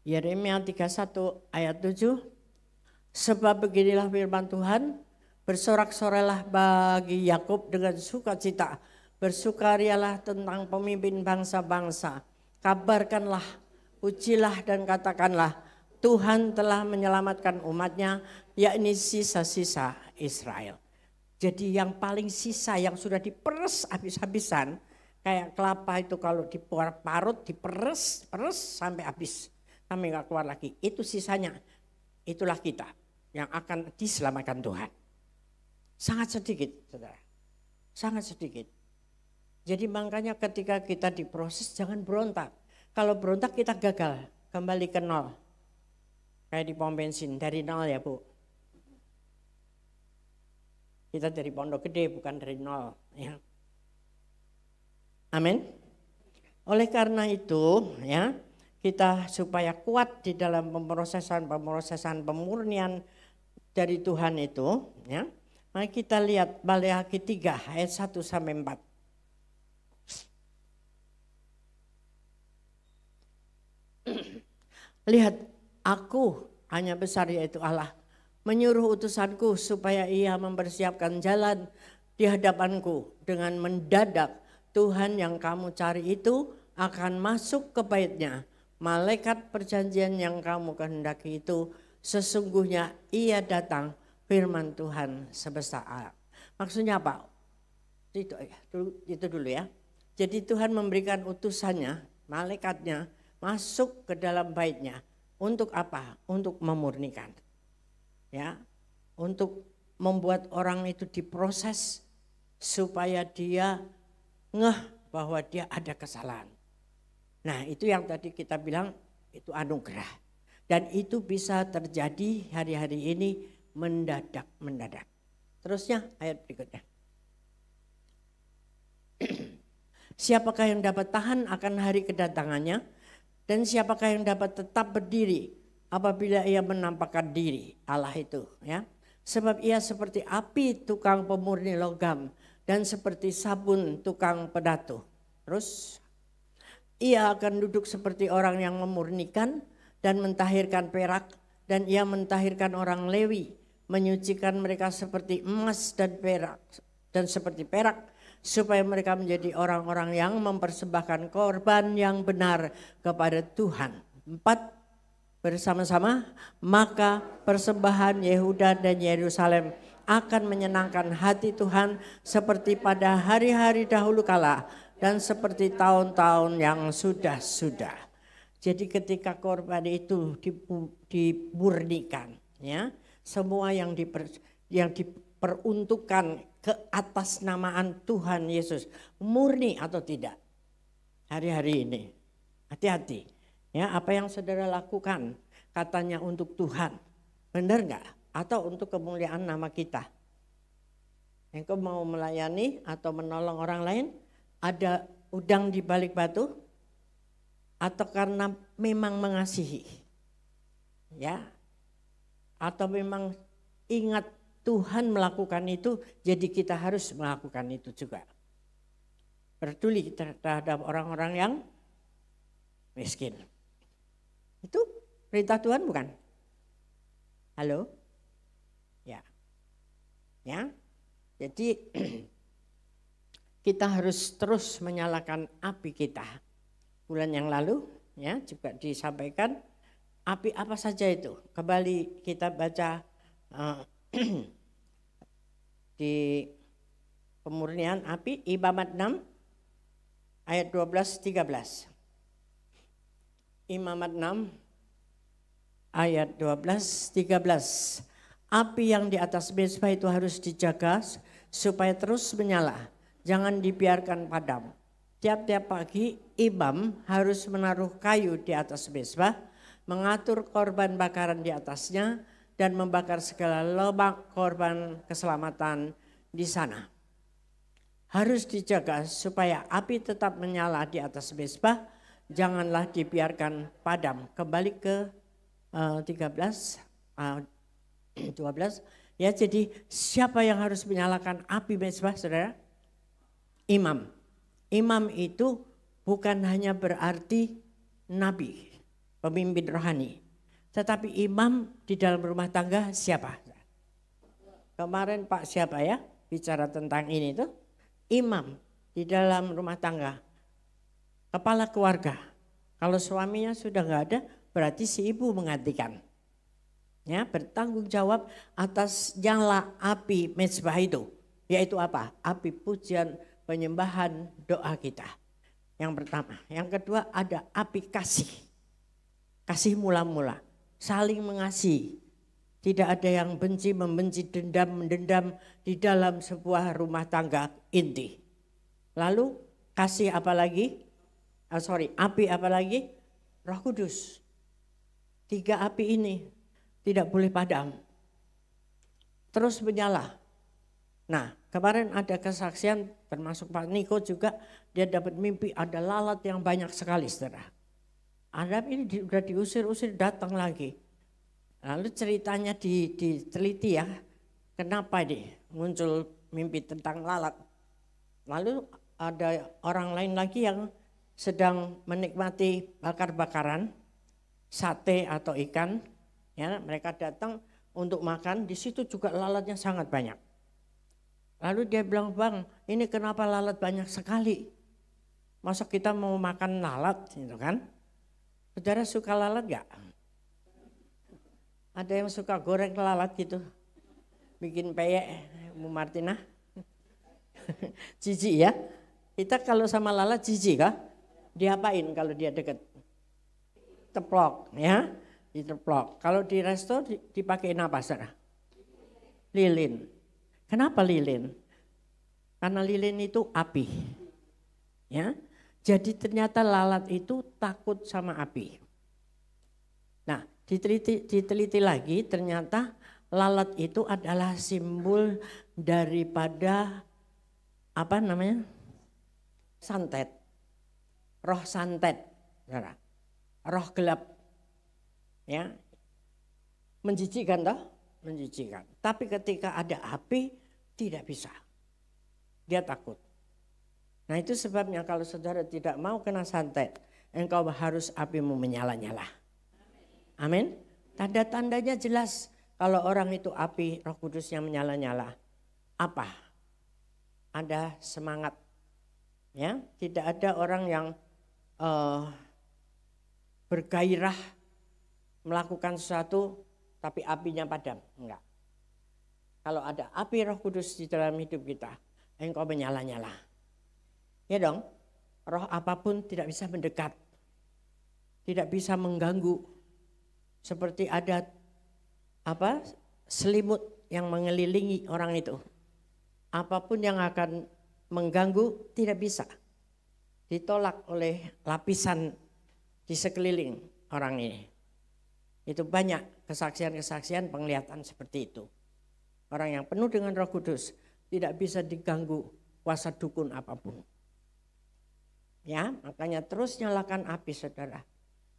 Yeremia 31 ayat 7. Sebab beginilah firman Tuhan, bersorak-sorailah bagi Yakub dengan sukacita, bersukarialah tentang pemimpin bangsa-bangsa. Kabarkanlah, pujilah dan katakanlah, Tuhan telah menyelamatkan umatnya, yakni sisa-sisa Israel. Jadi yang paling sisa yang sudah diperes habis-habisan, kayak kelapa itu kalau diparut, diperes sampai habis, sampai nggak keluar lagi. Itu sisanya, itulah kita yang akan diselamatkan Tuhan. Sangat sedikit, saudara, sangat sedikit. Jadi makanya ketika kita diproses jangan berontak. Kalau berontak kita gagal, kembali ke nol. Kayak di pom bensin, dari nol ya Bu. Kita dari Pondok Gede bukan dari nol. Ya. Amin. Oleh karena itu ya, kita supaya kuat di dalam pemrosesan pemurnian dari Tuhan itu ya. Mari kita lihat Maleakhi 3 ayat 1 sampai 4. Lihat, aku hanya besar yaitu Allah, menyuruh utusanku supaya ia mempersiapkan jalan di hadapanku. Dengan mendadak Tuhan yang kamu cari itu akan masuk ke baitnya. Malaikat perjanjian yang kamu kehendaki itu sesungguhnya ia datang, firman Tuhan semesta alam. Maksudnya apa? Itu dulu ya. Jadi Tuhan memberikan utusannya, malaikatnya masuk ke dalam baitnya. Untuk apa? Untuk memurnikan. Ya, untuk membuat orang itu diproses supaya dia ngeh bahwa dia ada kesalahan. Nah, itu yang tadi kita bilang itu anugerah. Dan itu bisa terjadi hari-hari ini mendadak. Terusnya ayat berikutnya. Siapakah yang dapat tahan akan hari kedatangannya? Dan siapakah yang dapat tetap berdiri apabila ia menampakkan diri, Allah itu ya. Sebab ia seperti api tukang pemurni logam dan seperti sabun tukang pedatu. Terus ia akan duduk seperti orang yang memurnikan dan mentahirkan perak, dan ia mentahirkan orang Lewi, menyucikan mereka seperti emas dan perak dan seperti perak, supaya mereka menjadi orang-orang yang mempersembahkan korban yang benar kepada Tuhan. 4, bersama-sama, maka persembahan Yehuda dan Yerusalem akan menyenangkan hati Tuhan seperti pada hari-hari dahulu kala dan seperti tahun-tahun yang sudah-sudah. Jadi ketika korban itu dimurnikan, ya, semua yang diperuntukkan keatasnamaan Tuhan Yesus, murni atau tidak hari-hari ini. Hati-hati ya, apa yang saudara lakukan katanya untuk Tuhan, benar enggak? Atau untuk kemuliaan nama kita? Engkau mau melayani atau menolong orang lain, ada udang di balik batu, atau karena memang mengasihi, ya, atau memang ingat Tuhan melakukan itu, jadi kita harus melakukan itu juga. Peduli terhadap orang-orang yang miskin. Itu perintah Tuhan bukan? Halo? Ya. Ya. Jadi kita harus terus menyalakan api kita. Bulan yang lalu ya juga disampaikan api apa saja itu. Kembali kita baca di pemurnian api Imamat 6 ayat 12-13. Imamat 6 ayat 12-13. Api yang di atas mezbah itu harus dijaga supaya terus menyala, jangan dibiarkan padam. Tiap-tiap pagi imam harus menaruh kayu di atas mezbah, mengatur korban bakaran di atasnya, dan membakar segala lemak korban keselamatan di sana. Harus dijaga supaya api tetap menyala di atas mezbah, janganlah dibiarkan padam. Kembali ke 12. Ya, jadi siapa yang harus menyalakan api mezbah, saudara? Imam. Imam itu bukan hanya berarti nabi, pemimpin rohani. Tetapi imam di dalam rumah tangga siapa? Kemarin Pak siapa ya bicara tentang ini tuh? Imam di dalam rumah tangga, kepala keluarga. Kalau suaminya sudah nggak ada, berarti si ibu menggantikan. Ya, bertanggung jawab atas nyala api mezbah itu. Yaitu apa? Api pujian, penyembahan, doa kita. Yang pertama. Yang kedua ada api kasih. Kasih mula-mula. Saling mengasihi. Tidak ada yang benci, membenci, dendam, mendendam di dalam sebuah rumah tangga inti. Lalu kasih apa lagi? Api apa lagi? Roh Kudus. 3 api ini tidak boleh padam. Terus menyala. Nah, kemarin ada kesaksian termasuk Pak Niko juga, dia dapat mimpi ada lalat yang banyak sekali, saudara. Ada ini sudah diusir-usir datang lagi. Lalu ceritanya diteliti ya, kenapa ini muncul mimpi tentang lalat. Lalu ada orang lain lagi yang sedang menikmati bakar-bakaran, sate atau ikan, ya mereka datang untuk makan, di situ juga lalatnya sangat banyak. Lalu dia bilang, "Bang, ini kenapa lalat banyak sekali? Masa kita mau makan lalat?" gitu kan? Saudara suka lalat gak? Ada yang suka goreng lalat gitu? Bikin peyek, Bu Martina? Jijik ya? Kita kalau sama lalat jijik kah? Diapain kalau dia deket? Teplok ya, diteplok. Kalau di resto dipakein apa, saudara? Lilin. Kenapa lilin? Karena lilin itu api. Ya. Jadi ternyata lalat itu takut sama api. Nah, diteliti lagi ternyata lalat itu adalah simbol daripada apa namanya? Santet. Roh santet, saudara. Roh gelap. Ya. Menjijikkan toh? Menjijikkan. Tapi ketika ada api tidak bisa. Dia takut. Nah itu sebabnya kalau saudara tidak mau kena santet, engkau harus apimu menyala-nyala. Amin. Tanda-tandanya jelas kalau orang itu api Roh Kudus yang menyala-nyala. Apa? Ada semangat. Ya, tidak ada orang yang bergairah melakukan sesuatu tapi apinya padam. Enggak. Kalau ada api Roh Kudus di dalam hidup kita, engkau menyala-nyala. Ya dong, roh apapun tidak bisa mendekat, tidak bisa mengganggu. Seperti ada selimut yang mengelilingi orang itu. Apapun yang akan mengganggu tidak bisa. Ditolak oleh lapisan di sekeliling orang ini. Itu banyak kesaksian-kesaksian penglihatan seperti itu. Orang yang penuh dengan Roh Kudus tidak bisa diganggu kuasa dukun apapun. Ya, makanya terus nyalakan api, saudara.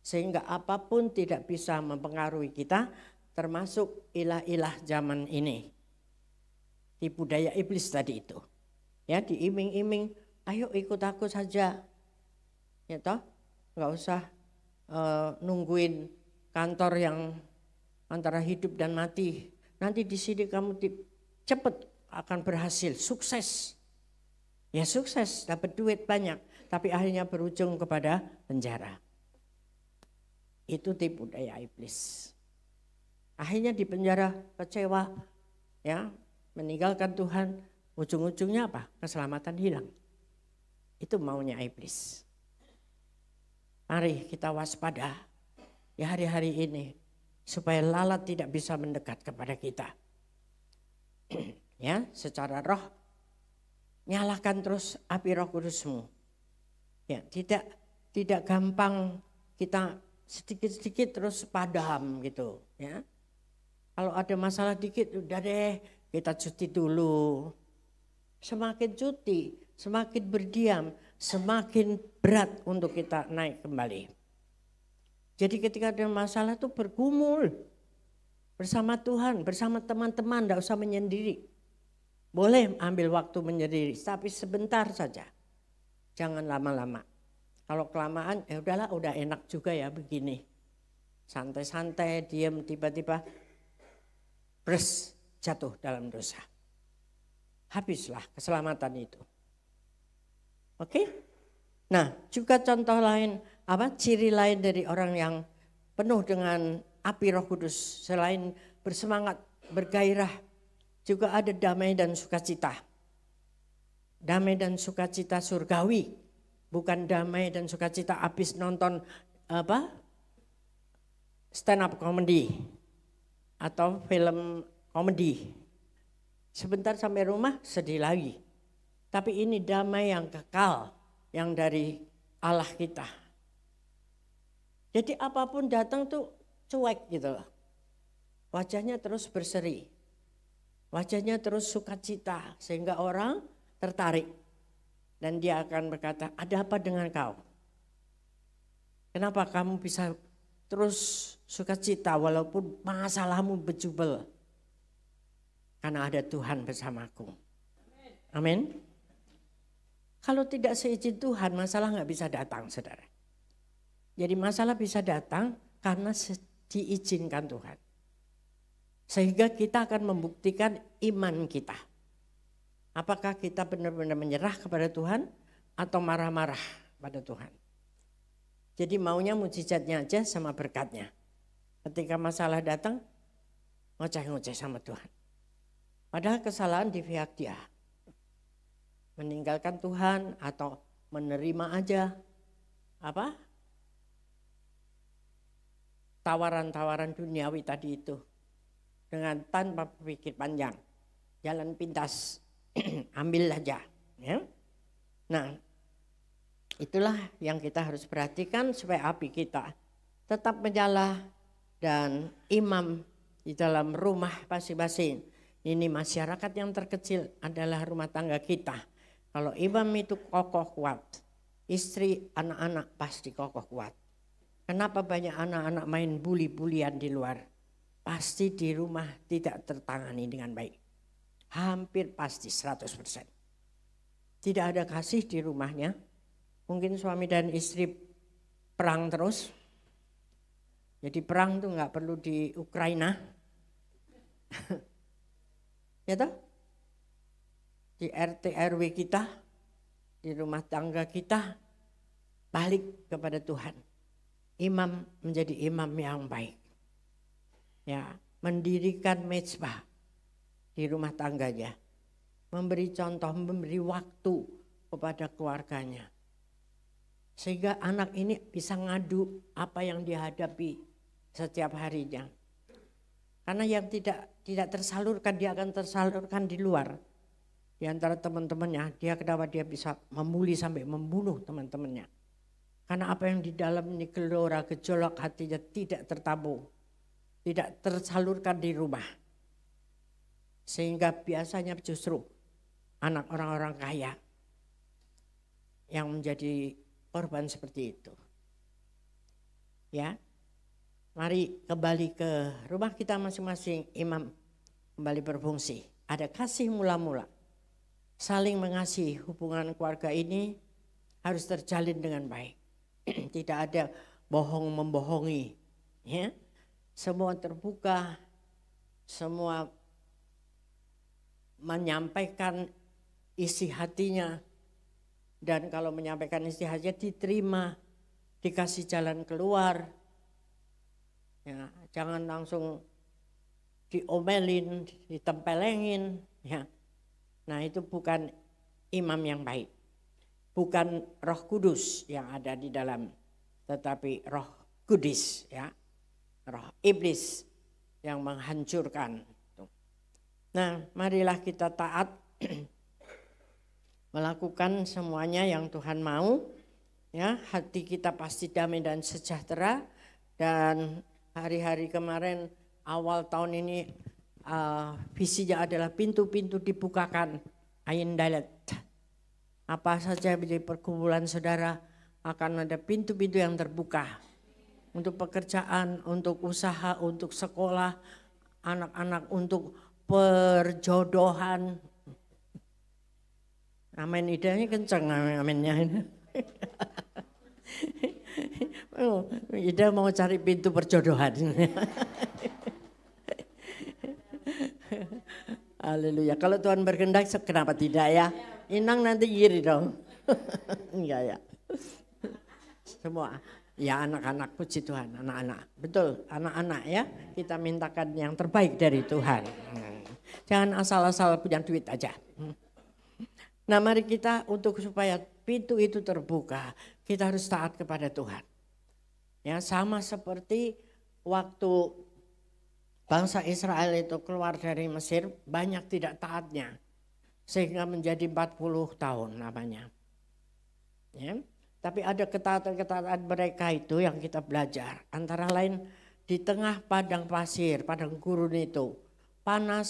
Sehingga apapun tidak bisa mempengaruhi kita, termasuk ilah-ilah zaman ini. Tipu daya iblis tadi itu. Ya, diiming-iming, ayo ikut aku saja. Ya toh, nggak usah nungguin kantor yang antara hidup dan mati. Nanti di sini kamu cepet akan berhasil, sukses. Ya sukses, dapat duit banyak, tapi akhirnya berujung kepada penjara. Itu tipu daya iblis. Akhirnya di penjara kecewa, ya meninggalkan Tuhan, ujung-ujungnya apa? Keselamatan hilang. Itu maunya iblis. Mari kita waspada ya hari-hari ini supaya lalat tidak bisa mendekat kepada kita. Ya, secara roh nyalakan terus api Roh Kudusmu. Ya, tidak gampang kita sedikit-sedikit terus padam gitu, ya. Kalau ada masalah dikit udah deh, kita cuti dulu. Semakin cuti, semakin berdiam, semakin berat untuk kita naik kembali. Jadi ketika ada masalah tuh bergumul bersama Tuhan, bersama teman-teman, enggak usah menyendiri. Boleh ambil waktu menyendiri, tapi sebentar saja. Jangan lama-lama. Kalau kelamaan, ya udahlah, udah enak juga ya begini. santai-santai, diam, tiba-tiba jatuh dalam dosa. Habislah keselamatan itu. Oke? Nah, juga contoh lain, ciri lain dari orang yang penuh dengan api Roh Kudus, selain bersemangat, bergairah, juga ada damai dan sukacita. Damai dan sukacita surgawi, bukan damai dan sukacita habis nonton stand up comedy atau film komedi. Sebentar sampai rumah sedih lagi. Tapi ini damai yang kekal, yang dari Allah kita. Jadi apapun datang tuh cuek gitu loh. Wajahnya terus berseri. Wajahnya terus sukacita sehingga orang tertarik. Dan dia akan berkata, ada apa dengan kau? Kenapa kamu bisa terus sukacita walaupun masalahmu berjubel? Karena ada Tuhan bersamaku. Amin. Kalau tidak seizin Tuhan, masalah nggak bisa datang, saudara. Jadi masalah bisa datang karena diizinkan Tuhan. Sehingga kita akan membuktikan iman kita. Apakah kita benar-benar menyerah kepada Tuhan atau marah-marah pada Tuhan. Jadi maunya mujizatnya aja sama berkatnya. Ketika masalah datang, ngoceh-ngoceh sama Tuhan. Padahal kesalahan di pihak dia. Meninggalkan Tuhan atau menerima aja tawaran-tawaran duniawi tadi itu. Dengan tanpa berpikir panjang. Jalan pintas. Ambil aja. Ya. Nah, itulah yang kita harus perhatikan supaya api kita tetap menyala dan imam di dalam rumah masing-masing. Ini masyarakat yang terkecil adalah rumah tangga kita. Kalau imam itu kokoh kuat, istri, anak-anak pasti kokoh kuat. Kenapa banyak anak-anak main bully-bulian di luar? Pasti di rumah tidak tertangani dengan baik. Hampir pasti 100%. Tidak ada kasih di rumahnya. Mungkin suami dan istri perang terus. Jadi perang tuh nggak perlu di Ukraina. Ya toh? Di RT RW kita, di rumah tangga kita, balik kepada Tuhan. Imam menjadi imam yang baik. Ya, mendirikan mezbah di rumah tangganya. Memberi contoh, memberi waktu kepada keluarganya. Sehingga anak ini bisa ngadu apa yang dihadapi setiap harinya. Karena yang tidak tersalurkan, dia akan tersalurkan di luar. Di antara teman-temannya, kenapa dia bisa membuli sampai membunuh teman-temannya. Karena apa yang di dalam ini gelora, gejolak hatinya tidak tertabung. Tidak tersalurkan di rumah. Sehingga biasanya justru anak orang-orang kaya yang menjadi korban seperti itu. Ya, mari kembali ke rumah kita masing-masing, imam kembali berfungsi. Ada kasih mula-mula, saling mengasihi, hubungan keluarga ini harus terjalin dengan baik. Tidak ada bohong membohongi, ya. Semua terbuka, semua menyampaikan isi hatinya. Dan kalau menyampaikan isi hatinya diterima, dikasih jalan keluar. Ya, jangan langsung diomelin, ditempelengin. Ya. Nah itu bukan imam yang baik. Bukan Roh Kudus yang ada di dalam, tetapi Roh Kudus, ya. Roh iblis yang menghancurkan. Nah, marilah kita taat melakukan semuanya yang Tuhan mau. Ya, hati kita pasti damai dan sejahtera. Dan hari-hari kemarin awal tahun ini visinya adalah pintu-pintu dibukakan. Ayin dalet. Apa saja menjadi pergumulan saudara akan ada pintu-pintu yang terbuka. Untuk pekerjaan, untuk usaha, untuk sekolah, anak-anak, untuk perjodohan. Amin, idenya kenceng aminnya. Ida mau cari pintu perjodohan. Haleluya. Kalau Tuhan berkehendak, kenapa tidak ya? Inang nanti kiri dong. Enggak ya. Semua. Ya anak-anak, puji Tuhan, anak-anak. Betul, anak-anak ya. Kita mintakan yang terbaik dari Tuhan. Jangan asal-asal punya duit aja. Nah mari kita untuk supaya pintu itu terbuka, kita harus taat kepada Tuhan. Ya sama seperti waktu bangsa Israel itu keluar dari Mesir, banyak tidak taatnya. Sehingga menjadi 40 tahun namanya. Ya, tapi ada ketaatan-ketaatan mereka itu yang kita belajar. Antara lain di tengah padang pasir, padang gurun itu. Panas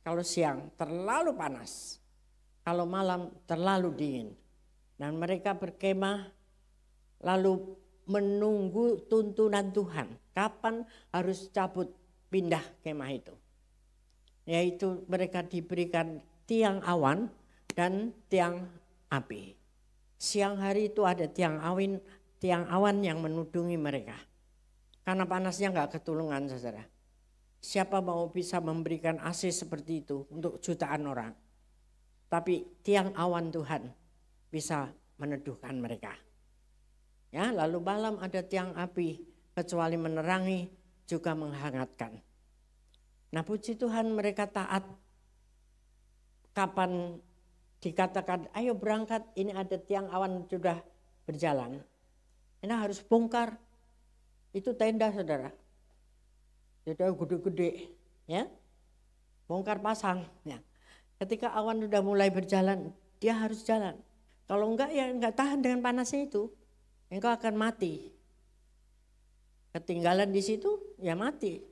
kalau siang, terlalu panas. Kalau malam terlalu dingin. Dan mereka berkemah lalu menunggu tuntunan Tuhan. Kapan harus cabut pindah kemah itu. Yaitu mereka diberikan tiang awan dan tiang api. Siang hari itu ada tiang awan yang menudungi mereka. Karena panasnya enggak ketulungan saudara. Siapa mau bisa memberikan AC seperti itu untuk jutaan orang. Tapi tiang awan Tuhan bisa meneduhkan mereka. Ya, lalu malam ada tiang api, kecuali menerangi juga menghangatkan. Nah puji Tuhan mereka taat. Kapan dikatakan ayo berangkat, ini ada tiang awan sudah berjalan. Ini harus bongkar. Itu tenda saudara. Tenda gede-gede ya. Bongkar pasang. Ya. Ketika awan sudah mulai berjalan, dia harus jalan. Kalau enggak ya enggak tahan dengan panasnya itu. Engkau akan mati. Ketinggalan di situ ya mati.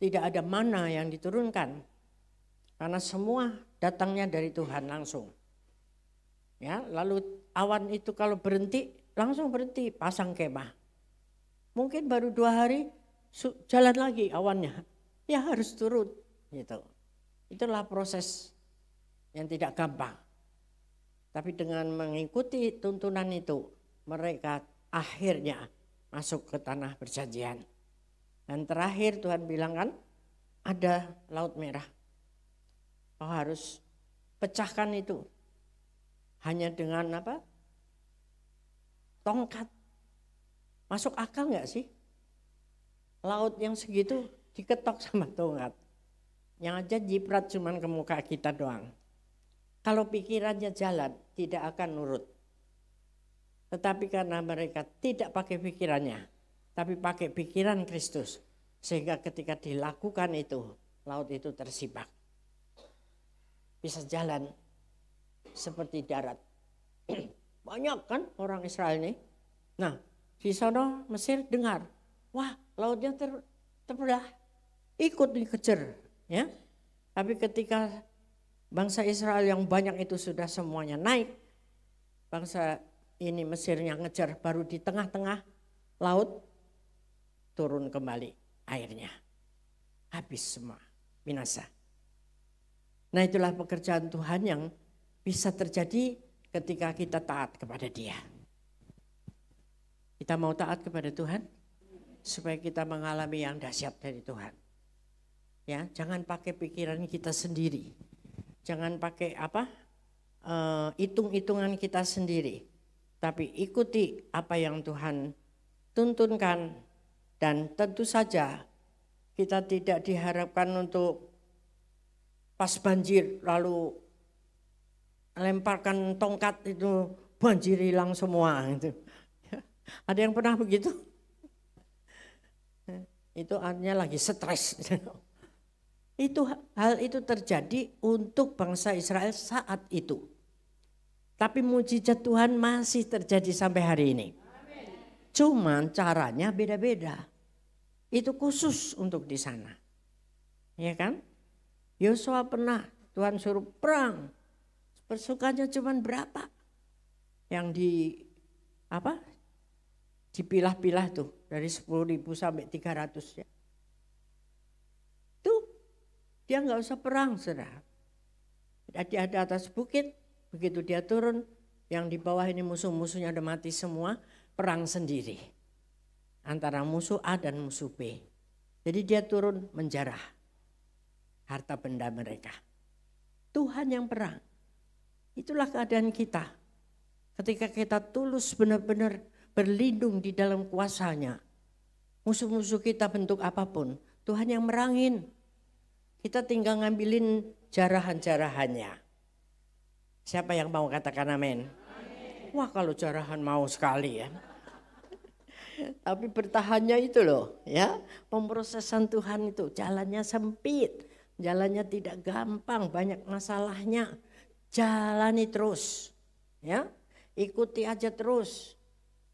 Tidak ada mana yang diturunkan. Karena semua datangnya dari Tuhan langsung. Ya, lalu awan itu kalau berhenti langsung berhenti, pasang kemah. Mungkin baru 2 hari jalan lagi awannya. Ya harus turun gitu. Itulah proses yang tidak gampang. Tapi dengan mengikuti tuntunan itu, mereka akhirnya masuk ke tanah perjanjian. Dan terakhir Tuhan bilang kan, ada Laut Merah. Kau harus pecahkan itu. Hanya dengan apa? Tongkat. Masuk akal enggak sih? Laut yang segitu diketok sama tongkat. Yang aja jiprat cuman ke muka kita doang. Kalau pikirannya jalan, tidak akan nurut. Tetapi karena mereka tidak pakai pikirannya, tapi pakai pikiran Kristus. Sehingga ketika dilakukan itu, laut itu tersibak. Bisa jalan seperti darat. Banyak kan orang Israel ini. Nah, di sana Mesir dengar, wah lautnya terbelah, ikut dikejar. Ya. Tapi ketika bangsa Israel yang banyak itu sudah semuanya naik, bangsa ini Mesirnya ngejar, baru di tengah-tengah laut turun kembali airnya. Habis semua, binasa. Nah itulah pekerjaan Tuhan yang bisa terjadi ketika kita taat kepada Dia. Kita mau taat kepada Tuhan supaya kita mengalami yang dahsyat dari Tuhan. Ya, jangan pakai pikiran kita sendiri. Jangan pakai hitung-hitungan kita sendiri. Tapi ikuti apa yang Tuhan tuntunkan, dan tentu saja kita tidak diharapkan untuk pas banjir lalu lemparkan tongkat itu banjir hilang semua gitu. Ada yang pernah begitu? Itu artinya lagi stres. Hal itu terjadi untuk bangsa Israel saat itu. Tapi mujizat Tuhan masih terjadi sampai hari ini. Cuman caranya beda-beda. Itu khusus untuk di sana. Ya kan? Yosua pernah Tuhan suruh perang. Pasukannya cuman berapa? Yang dipilah-pilah tuh dari 10.000 sampai 300 ya. Tuh dia nggak usah perang saudara. Dia ada atas bukit. Begitu dia turun, yang di bawah ini musuh-musuhnya udah mati semua. perang sendiri antara musuh A dan musuh B. Jadi dia turun menjarah harta benda mereka. Tuhan yang perang. Itulah keadaan kita. Ketika kita tulus benar-benar berlindung di dalam kuasa-Nya. Musuh-musuh kita bentuk apapun, Tuhan yang merangin. Kita tinggal ngambilin jarahan-jarahannya. Siapa yang mau katakan amin? Wah, kalau jarahan mau sekali ya. Tapi bertahannya itu loh ya. Pemrosesan Tuhan itu jalannya sempit. Jalannya tidak gampang, banyak masalahnya. Jalani terus ya. Ikuti aja terus.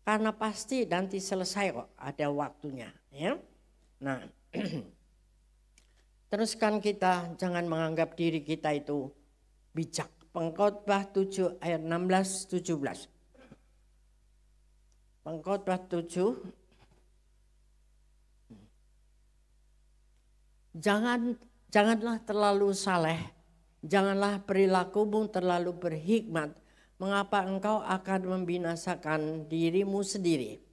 Karena pasti nanti selesai kok, ada waktunya ya. Nah, terus kan kita jangan menganggap diri kita itu bijak. Pengkhotbah 7 ayat 16-17. Pengkhotbah 7. Janganlah terlalu saleh, janganlah perilakumu terlalu berhikmat. Mengapa engkau akan membinasakan dirimu sendiri?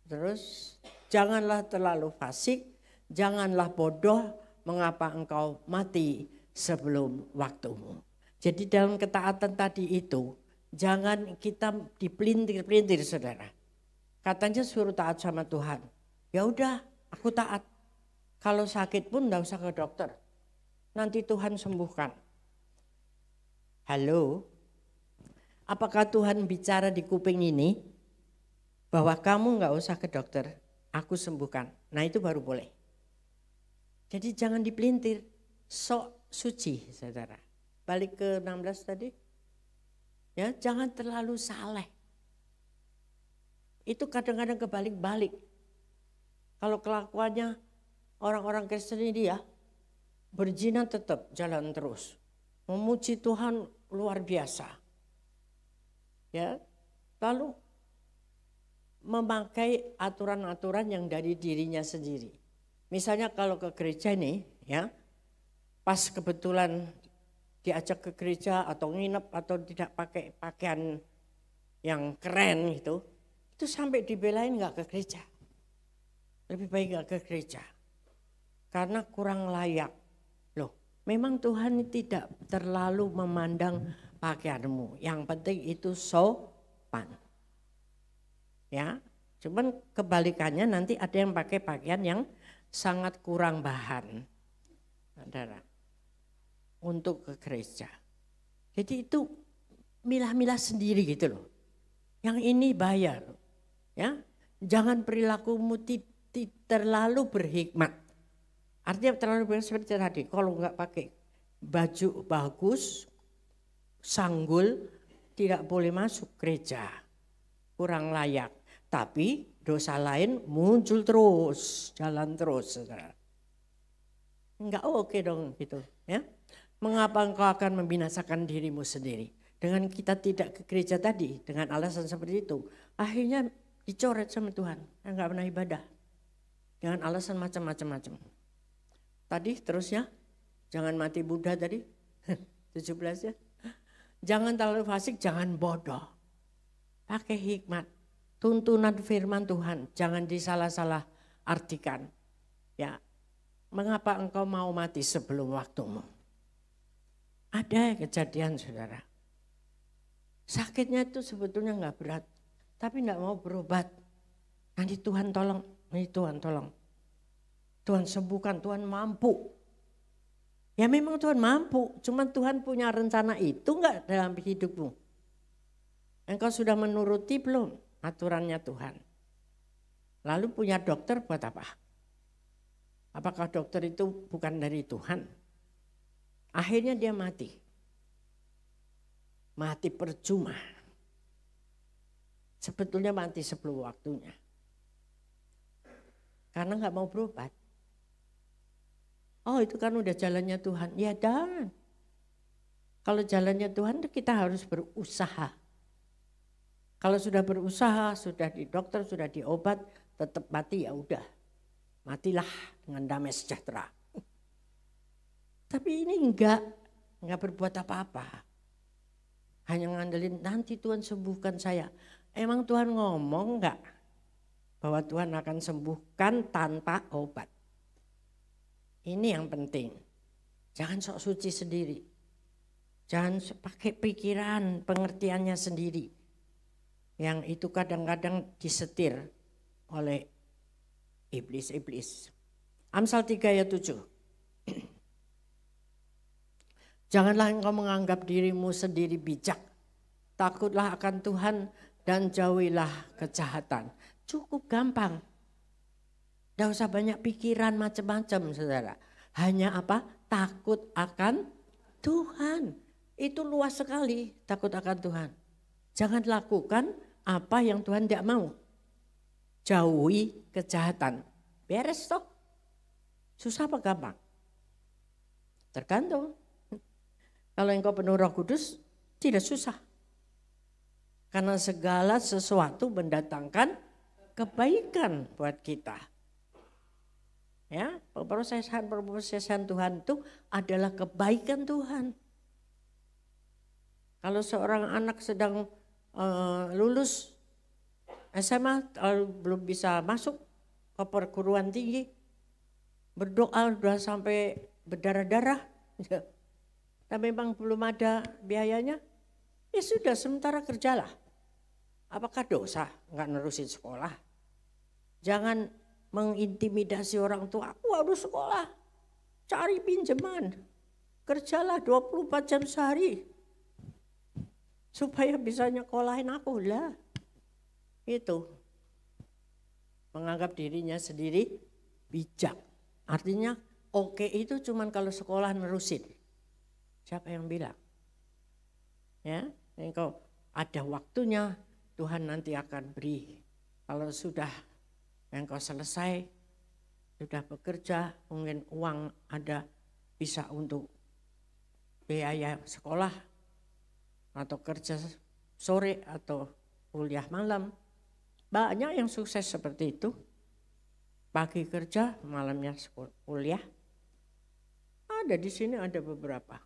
Terus, janganlah terlalu fasik, janganlah bodoh, mengapa engkau mati sebelum waktumu. Jadi dalam ketaatan tadi itu, jangan kita dipelintir-pelintir saudara. Katanya suruh taat sama Tuhan. Ya udah, aku taat. Kalau sakit pun enggak usah ke dokter. Nanti Tuhan sembuhkan. Halo, apakah Tuhan bicara di kuping ini bahwa kamu nggak usah ke dokter, aku sembuhkan. Nah itu baru boleh. Jadi jangan dipelintir, sok suci saudara. Balik ke 16 tadi, ya jangan terlalu saleh. Itu kadang-kadang kebalik-balik. Kalau kelakuannya orang-orang Kristen ini ya, berzina tetap jalan terus. Memuji Tuhan luar biasa. Ya, lalu memakai aturan-aturan yang dari dirinya sendiri. Misalnya kalau ke gereja nih, ya, pas kebetulan diajak ke gereja atau nginep atau tidak pakai pakaian yang keren gitu, itu sampai dibelain nggak ke gereja. Lebih baik nggak ke gereja, karena kurang layak. Memang Tuhan tidak terlalu memandang pakaianmu. Yang penting itu sopan. Ya, cuman kebalikannya nanti ada yang pakai pakaian yang sangat kurang bahan. Saudara, untuk ke gereja. Jadi itu milah-milah sendiri gitu loh. Yang ini bayar. Ya, jangan perilakumu terlalu berhikmat. Artinya terlalu banyak seperti tadi, kalau nggak pakai baju bagus, sanggul, tidak boleh masuk gereja, kurang layak. Tapi dosa lain muncul terus, jalan terus. Enggak oke dong gitu ya. Mengapa engkau akan membinasakan dirimu sendiri? Dengan kita tidak ke gereja tadi, dengan alasan seperti itu, akhirnya dicoret sama Tuhan, enggak pernah ibadah. Dengan alasan macam-macam. Tadi terusnya, jangan mati Buddha tadi, 17 ya. Jangan terlalu fasik, jangan bodoh. Pakai hikmat, tuntunan firman Tuhan, jangan disalah-salah artikan. Ya, mengapa engkau mau mati sebelum waktumu? Ada kejadian saudara. Sakitnya itu sebetulnya enggak berat, tapi enggak mau berobat. Nanti Tuhan tolong, Tuhan tolong. Tuhan sembuhkan, Tuhan mampu. Ya memang Tuhan mampu, cuman Tuhan punya rencana itu enggak dalam hidupmu? Engkau sudah menuruti belum aturannya Tuhan? Lalu punya dokter buat apa? Apakah dokter itu bukan dari Tuhan? Akhirnya dia mati. Mati percuma. Sebetulnya mati sebelum waktunya. Karena enggak mau berobat. Oh itu kan udah jalannya Tuhan. Ya dan kalau jalannya Tuhan kita harus berusaha. Kalau sudah berusaha, sudah di dokter, sudah diobat, tetap mati ya udah. Matilah dengan damai sejahtera. Tapi ini enggak berbuat apa-apa. Hanya ngandelin nanti Tuhan sembuhkan saya. emang Tuhan ngomong enggak bahwa Tuhan akan sembuhkan tanpa obat? Ini yang penting. Jangan sok suci sendiri. Jangan pakai pikiran, pengertiannya sendiri. Yang itu kadang-kadang disetir oleh iblis-iblis. Amsal 3 ayat 7. Janganlah engkau menganggap dirimu sendiri bijak. Takutlah akan Tuhan dan jauhilah kejahatan. Cukup gampang. Tidak usah banyak pikiran macam-macam, saudara. Hanya apa? Takut akan Tuhan. Itu luas sekali, takut akan Tuhan. Jangan lakukan apa yang Tuhan tidak mau. Jauhi kejahatan. Beres toh. Susah apa gampang? Tergantung. Kalau engkau penuh Roh Kudus, tidak susah. Karena segala sesuatu mendatangkan kebaikan buat kita. Ya, proses-proses Tuhan itu adalah kebaikan Tuhan. Kalau seorang anak sedang lulus SMA, belum bisa masuk ke perguruan tinggi, berdoa sudah sampai berdarah-darah, dan memang belum ada biayanya, ya sudah sementara kerjalah. Apakah dosa nggak nerusin sekolah? Jangan mengintimidasi orang tua, aku harus sekolah, cari pinjaman, kerjalah 24 jam sehari, supaya bisa nyekolahin aku lah. Itu menganggap dirinya sendiri bijak. Artinya oke itu cuman kalau sekolah nerusin. Siapa yang bilang? Ya, engkau ada waktunya, Tuhan nanti akan beri. Kalau sudah engkau selesai, sudah bekerja, mungkin uang ada bisa untuk biaya sekolah atau kerja sore atau kuliah malam. Banyak yang sukses seperti itu. Pagi kerja, malamnya kuliah. Ada di sini ada beberapa.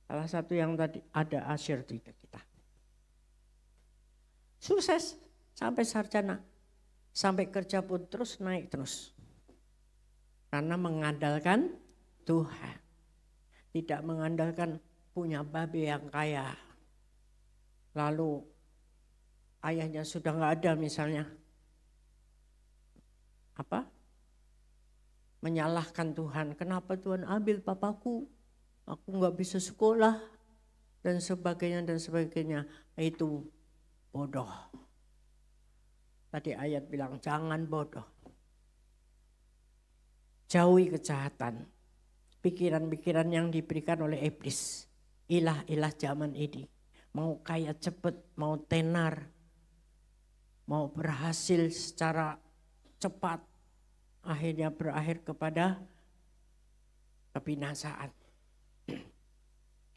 Salah satu yang tadi ada Asyir di kita. Sukses sampai sarjana. Sampai kerja pun terus naik terus. Karena mengandalkan Tuhan. Tidak mengandalkan punya babe yang kaya. Lalu ayahnya sudah nggak ada misalnya. Apa? Menyalahkan Tuhan. Kenapa Tuhan ambil papaku? Aku nggak bisa sekolah dan sebagainya dan sebagainya. Itu bodoh. Tadi ayat bilang jangan bodoh. Jauhi kejahatan. Pikiran-pikiran yang diberikan oleh iblis. Ilah-ilah zaman ini. Mau kaya cepat, mau tenar. Mau berhasil secara cepat. Akhirnya berakhir kepada kebinasaan.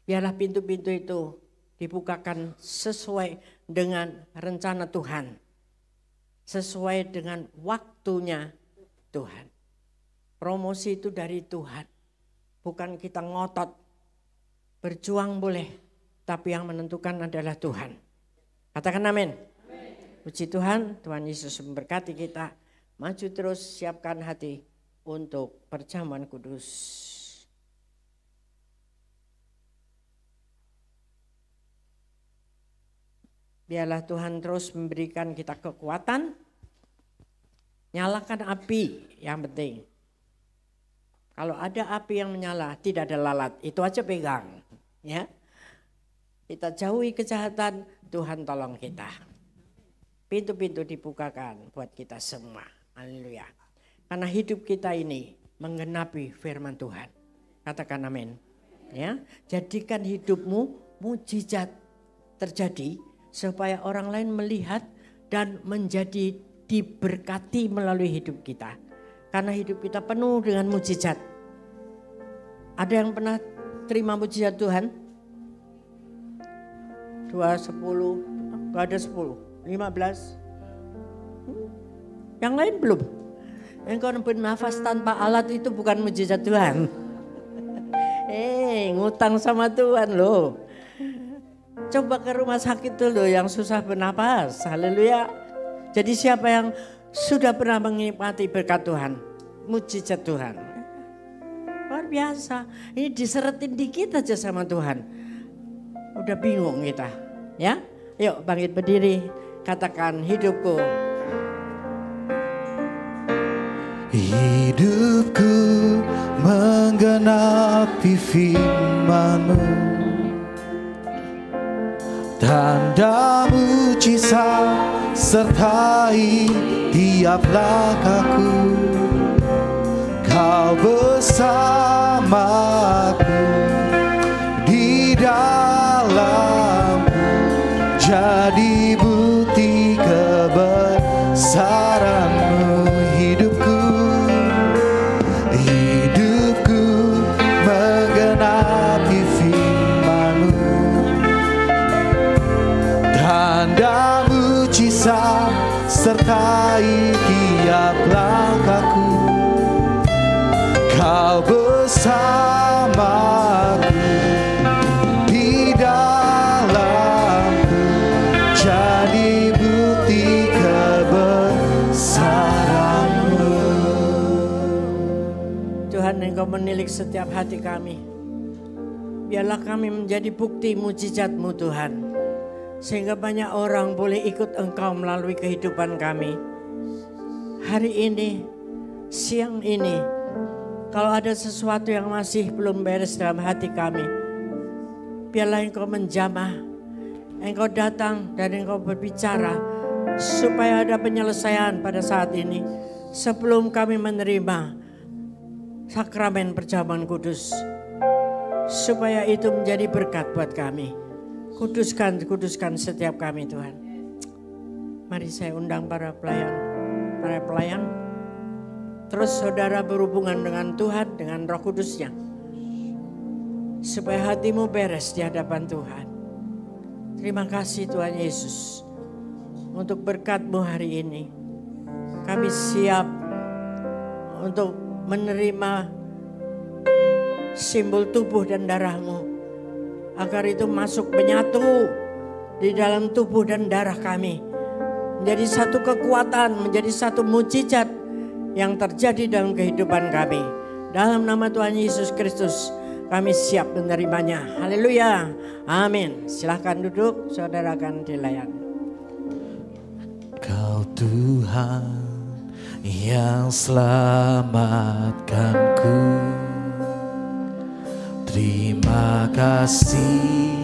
Biarlah pintu-pintu itu dibukakan sesuai dengan rencana Tuhan. Sesuai dengan waktunya Tuhan. Promosi itu dari Tuhan. Bukan kita ngotot. Berjuang boleh. Tapi yang menentukan adalah Tuhan. Katakan amin. Puji Tuhan, Tuhan Yesus memberkati kita. Maju terus, siapkan hati untuk perjamuan kudus. Biarlah Tuhan terus memberikan kita kekuatan. Nyalakan api yang penting. Kalau ada api yang menyala, tidak ada lalat. Itu aja pegang. Ya. Kita jauhi kejahatan, Tuhan tolong kita. Pintu-pintu dibukakan buat kita semua. Haleluya. Karena hidup kita ini menggenapi firman Tuhan. Katakan amin. Ya, jadikan hidupmu mujizat terjadi supaya orang lain melihat dan menjadi diberkati melalui hidup kita. Karena hidup kita penuh dengan mujizat. Ada yang pernah terima mujizat Tuhan? 2, 10, gak ada 10, 15. Yang lain belum. Engkau bernafas tanpa alat itu bukan mujizat Tuhan. Ngutang sama Tuhan loh. Coba ke rumah sakit dulu yang susah bernapas. Haleluya. Jadi siapa yang sudah pernah menikmati berkat Tuhan, mujizat Tuhan. Luar biasa. Ini diseretin dikit aja sama Tuhan. Udah bingung kita. Ya, yuk bangkit berdiri. Katakan hidupku. Hidupku menggenapi firman-Mu. Tanda mujizat sertai tiap langkahku. Kau bersamaku di dalamku, jadi bukti kebesaran-Mu. Hidupku menggenapi firman-Mu. Tanda mujizat sertai tiap langkahku. Kau bersamaku di dalamku, jadi bukti kebesaran-Mu. Tuhan, Engkau menilik setiap hati kami. Biarlah kami menjadi bukti mujizat-Mu Tuhan. Sehingga banyak orang boleh ikut Engkau melalui kehidupan kami. Hari ini, siang ini, kalau ada sesuatu yang masih belum beres dalam hati kami, biarlah Engkau menjamah, Engkau datang dan Engkau berbicara supaya ada penyelesaian pada saat ini sebelum kami menerima sakramen perjamuan kudus, supaya itu menjadi berkat buat kami. Kuduskan setiap kami Tuhan. Mari saya undang para pelayan. Terus saudara berhubungan dengan Tuhan, dengan Roh Kudusnya. Supaya hatimu beres di hadapan Tuhan. Terima kasih Tuhan Yesus. Untuk berkat-Mu hari ini. Kami siap untuk menerima simbol tubuh dan darah-Mu. Agar itu masuk menyatu di dalam tubuh dan darah kami. Menjadi satu kekuatan, menjadi satu mujizat yang terjadi dalam kehidupan kami. Dalam nama Tuhan Yesus Kristus kami siap menerimanya. Haleluya. Amin. Silahkan duduk, saudara akan dilayani. Kau Tuhan yang selamatkanku. Terima kasih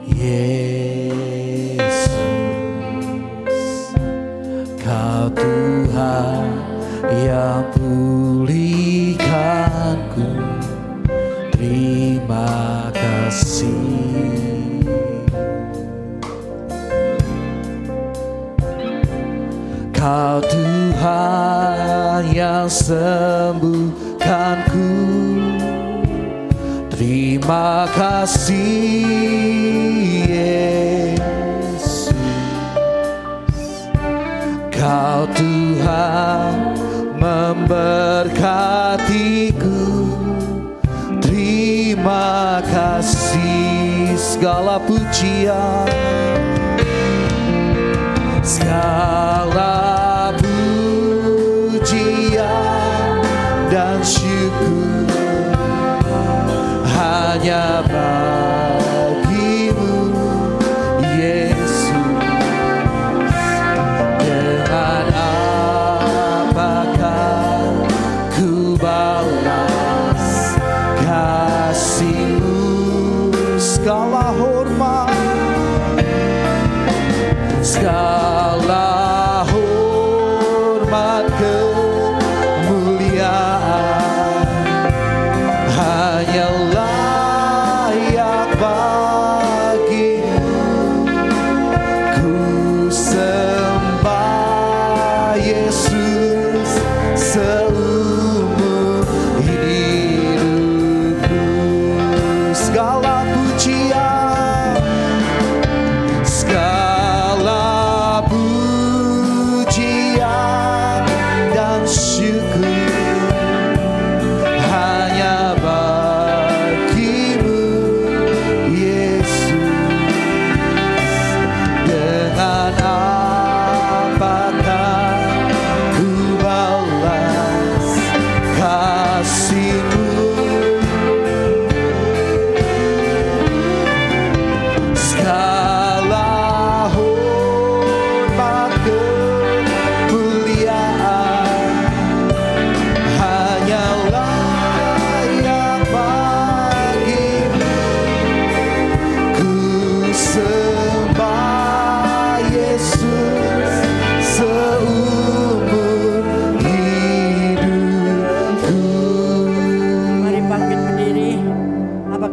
Yesus. Kau Tuhan yang pulihkanku. Terima kasih. Kau Tuhan yang sembuhkanku. Terima kasih Yesus. Kau Tuhan memberkatiku. Terima kasih. Segala pujian, segala pujian dan syukur hanya bagi-Mu Yesus. Dengan apakah ku balas kasih-Mu? Segala hormat, segala hormat kemuliaan hanya layak bagi-Mu. Ku sembah Yesus seumur hidupku. Segala pujian, segala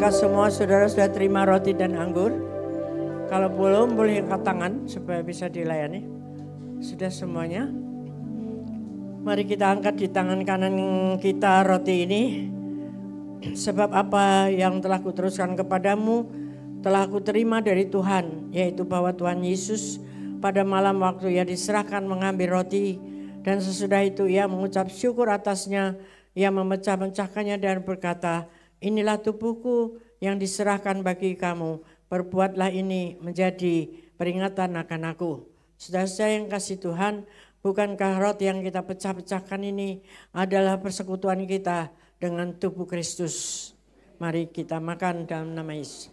Apakah semua saudara sudah terima roti dan anggur? Kalau belum, boleh angkat tangan supaya bisa dilayani. Sudah semuanya? Mari kita angkat di tangan kanan kita roti ini. Sebab apa yang telah kuteruskan kepadamu, telah kuterima dari Tuhan, yaitu bahwa Tuhan Yesus pada malam waktu ia diserahkan mengambil roti, dan sesudah itu ia mengucap syukur atasnya, ia memecah-mecahkannya dan berkata, inilah tubuhku yang diserahkan bagi kamu. Perbuatlah ini menjadi peringatan akan aku. Saudara-saudara yang kasih Tuhan, bukankah roti yang kita pecah-pecahkan ini adalah persekutuan kita dengan tubuh Kristus? Mari kita makan dalam nama Yesus.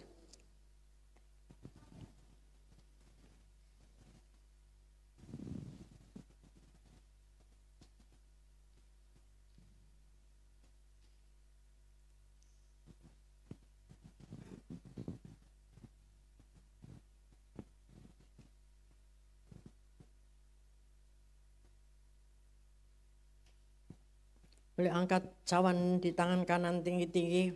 Boleh angkat cawan di tangan kanan tinggi-tinggi.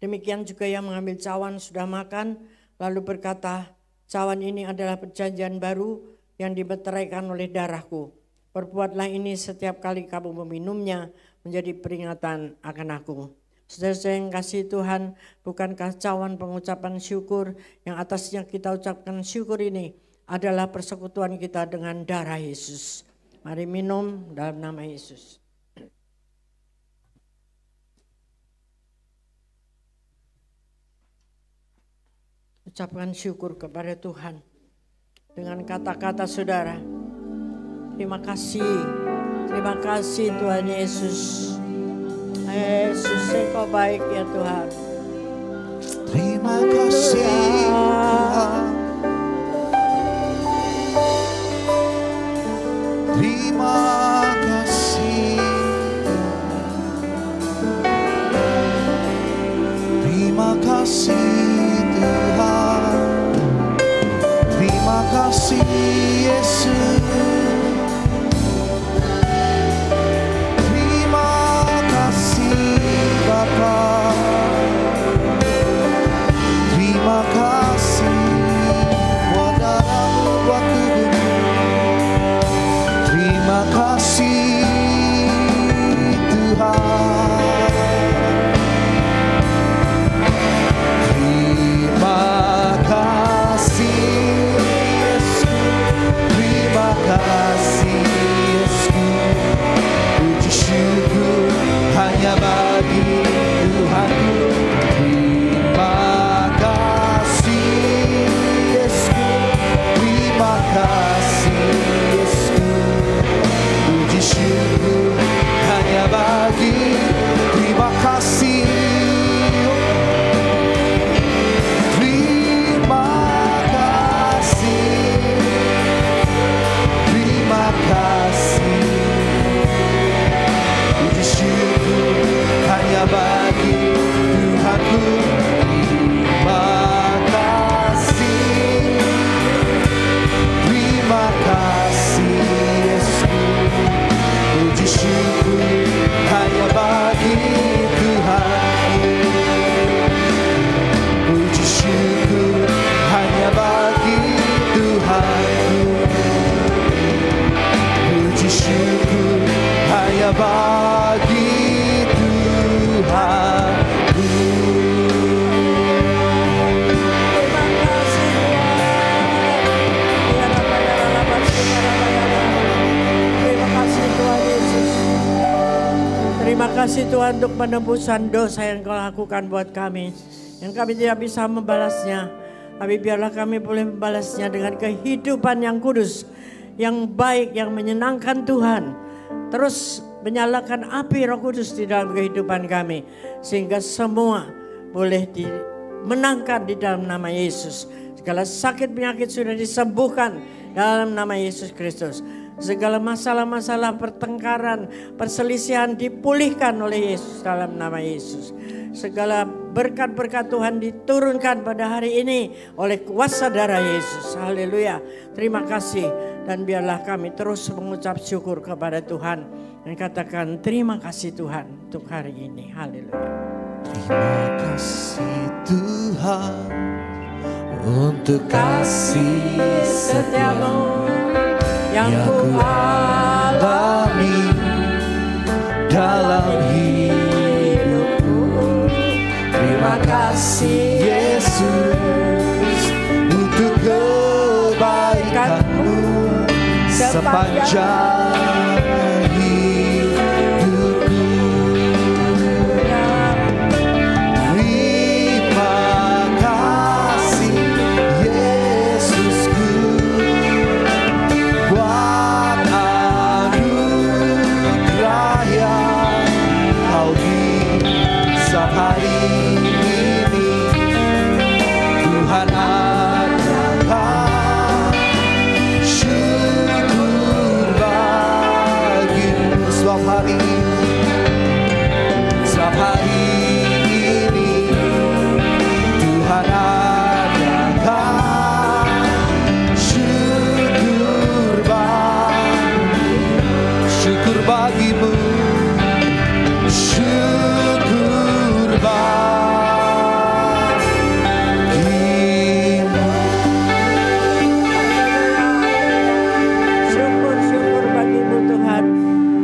Demikian juga yang mengambil cawan sudah makan, lalu berkata, cawan ini adalah perjanjian baru yang dimeteraikan oleh darahku. Perbuatlah ini setiap kali kamu meminumnya menjadi peringatan akan aku. Saudara-saudara yang kasih Tuhan, bukankah cawan pengucapan syukur yang atasnya kita ucapkan syukur ini adalah persekutuan kita dengan darah Yesus. Mari minum dalam nama Yesus. Ucapkan syukur kepada Tuhan dengan kata-kata saudara. Terima kasih Tuhan Yesus. Yesus, Engkau baik ya Tuhan. Terima kasih Tuhan. Terima kasih. Terima kasih Tuhan. Terima kasih Yesus. Bapa, terima kasih buat darahmu, buat tubuhmu. Terima kasih Tuhan. Terima kasih Yesus. Terima kasih Yesus. Puji syukur hanya bagi Tuhanku. Terima kasih Yesus. Terima kasih Yesus. Puji syukur hanya bagi. Terima kasih. Terima kasih. Terima kasih. Puji syukur hanya bagi Tuhanku. Terima kasih. Terima kasih Yesus. Puji syukur hanya bagi Tuhanku. Puji syukur hanya bagi Tuhanku. Puji syukur hanya bagi Tuhanku. Terima kasih Tuhan Yesus. Terima kasih Tuhan untuk penebusan dosa yang Kau lakukan buat kami, yang kami tidak bisa membalasnya, tapi biarlah kami boleh membalasnya dengan kehidupan yang kudus, yang baik, yang menyenangkan Tuhan. Terus menyalakan api Roh Kudus di dalam kehidupan kami, sehingga semua boleh dimenangkan di dalam nama Yesus. Segala sakit penyakit sudah disembuhkan dalam nama Yesus Kristus. Segala masalah-masalah pertengkaran, perselisihan dipulihkan oleh Yesus dalam nama Yesus. Segala berkat-berkat Tuhan diturunkan pada hari ini oleh kuasa darah Yesus. Haleluya. Terima kasih. Dan biarlah kami terus mengucap syukur kepada Tuhan. Dan katakan terima kasih Tuhan untuk hari ini. Haleluya. Terima kasih Tuhan untuk kasih setiamu yang yang ku ku alami dalam hidupku. Terima kasih Yesus untuk kebaikan-Mu sepanjang hidupku. Terima kasih Yesusku buat anugerah yang Kau beri saat hari ini. Tuhan adakan syukur bagimu setiap hari ini. Tuhan adakan syukur bagimu, syukur bagimu. Syukur bagimu Tuhan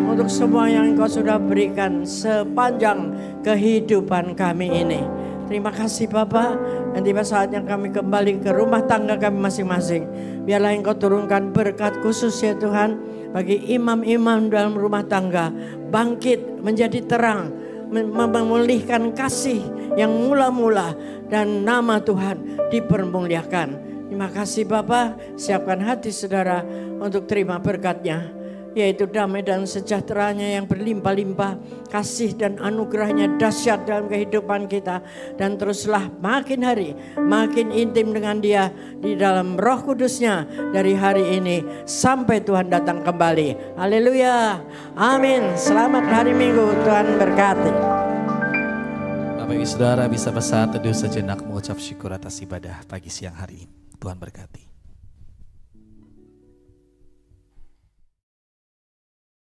untuk semua yang Engkau sudah berikan sepanjang kehidupan kami ini. Terima kasih Bapa. Dan tiba saatnya kami kembali ke rumah tangga kami masing-masing. Biarlah Engkau turunkan berkat khusus ya Tuhan bagi imam-imam dalam rumah tangga, bangkit menjadi terang, memulihkan kasih yang mula-mula, dan nama Tuhan dipermuliakan. Terima kasih Bapa. Siapkan hati saudara untuk terima berkat-Nya, yaitu damai dan sejahteranya yang berlimpah-limpah, kasih dan anugerahnya dahsyat dalam kehidupan kita, dan teruslah makin hari makin intim dengan Dia di dalam Roh Kudus-Nya dari hari ini sampai Tuhan datang kembali. Haleluya, amin. Selamat hari Minggu, Tuhan berkati. Bapak Ibu Saudara bisa bersatu teduh sejenak mengucap syukur atas ibadah pagi siang hari ini. Tuhan berkati.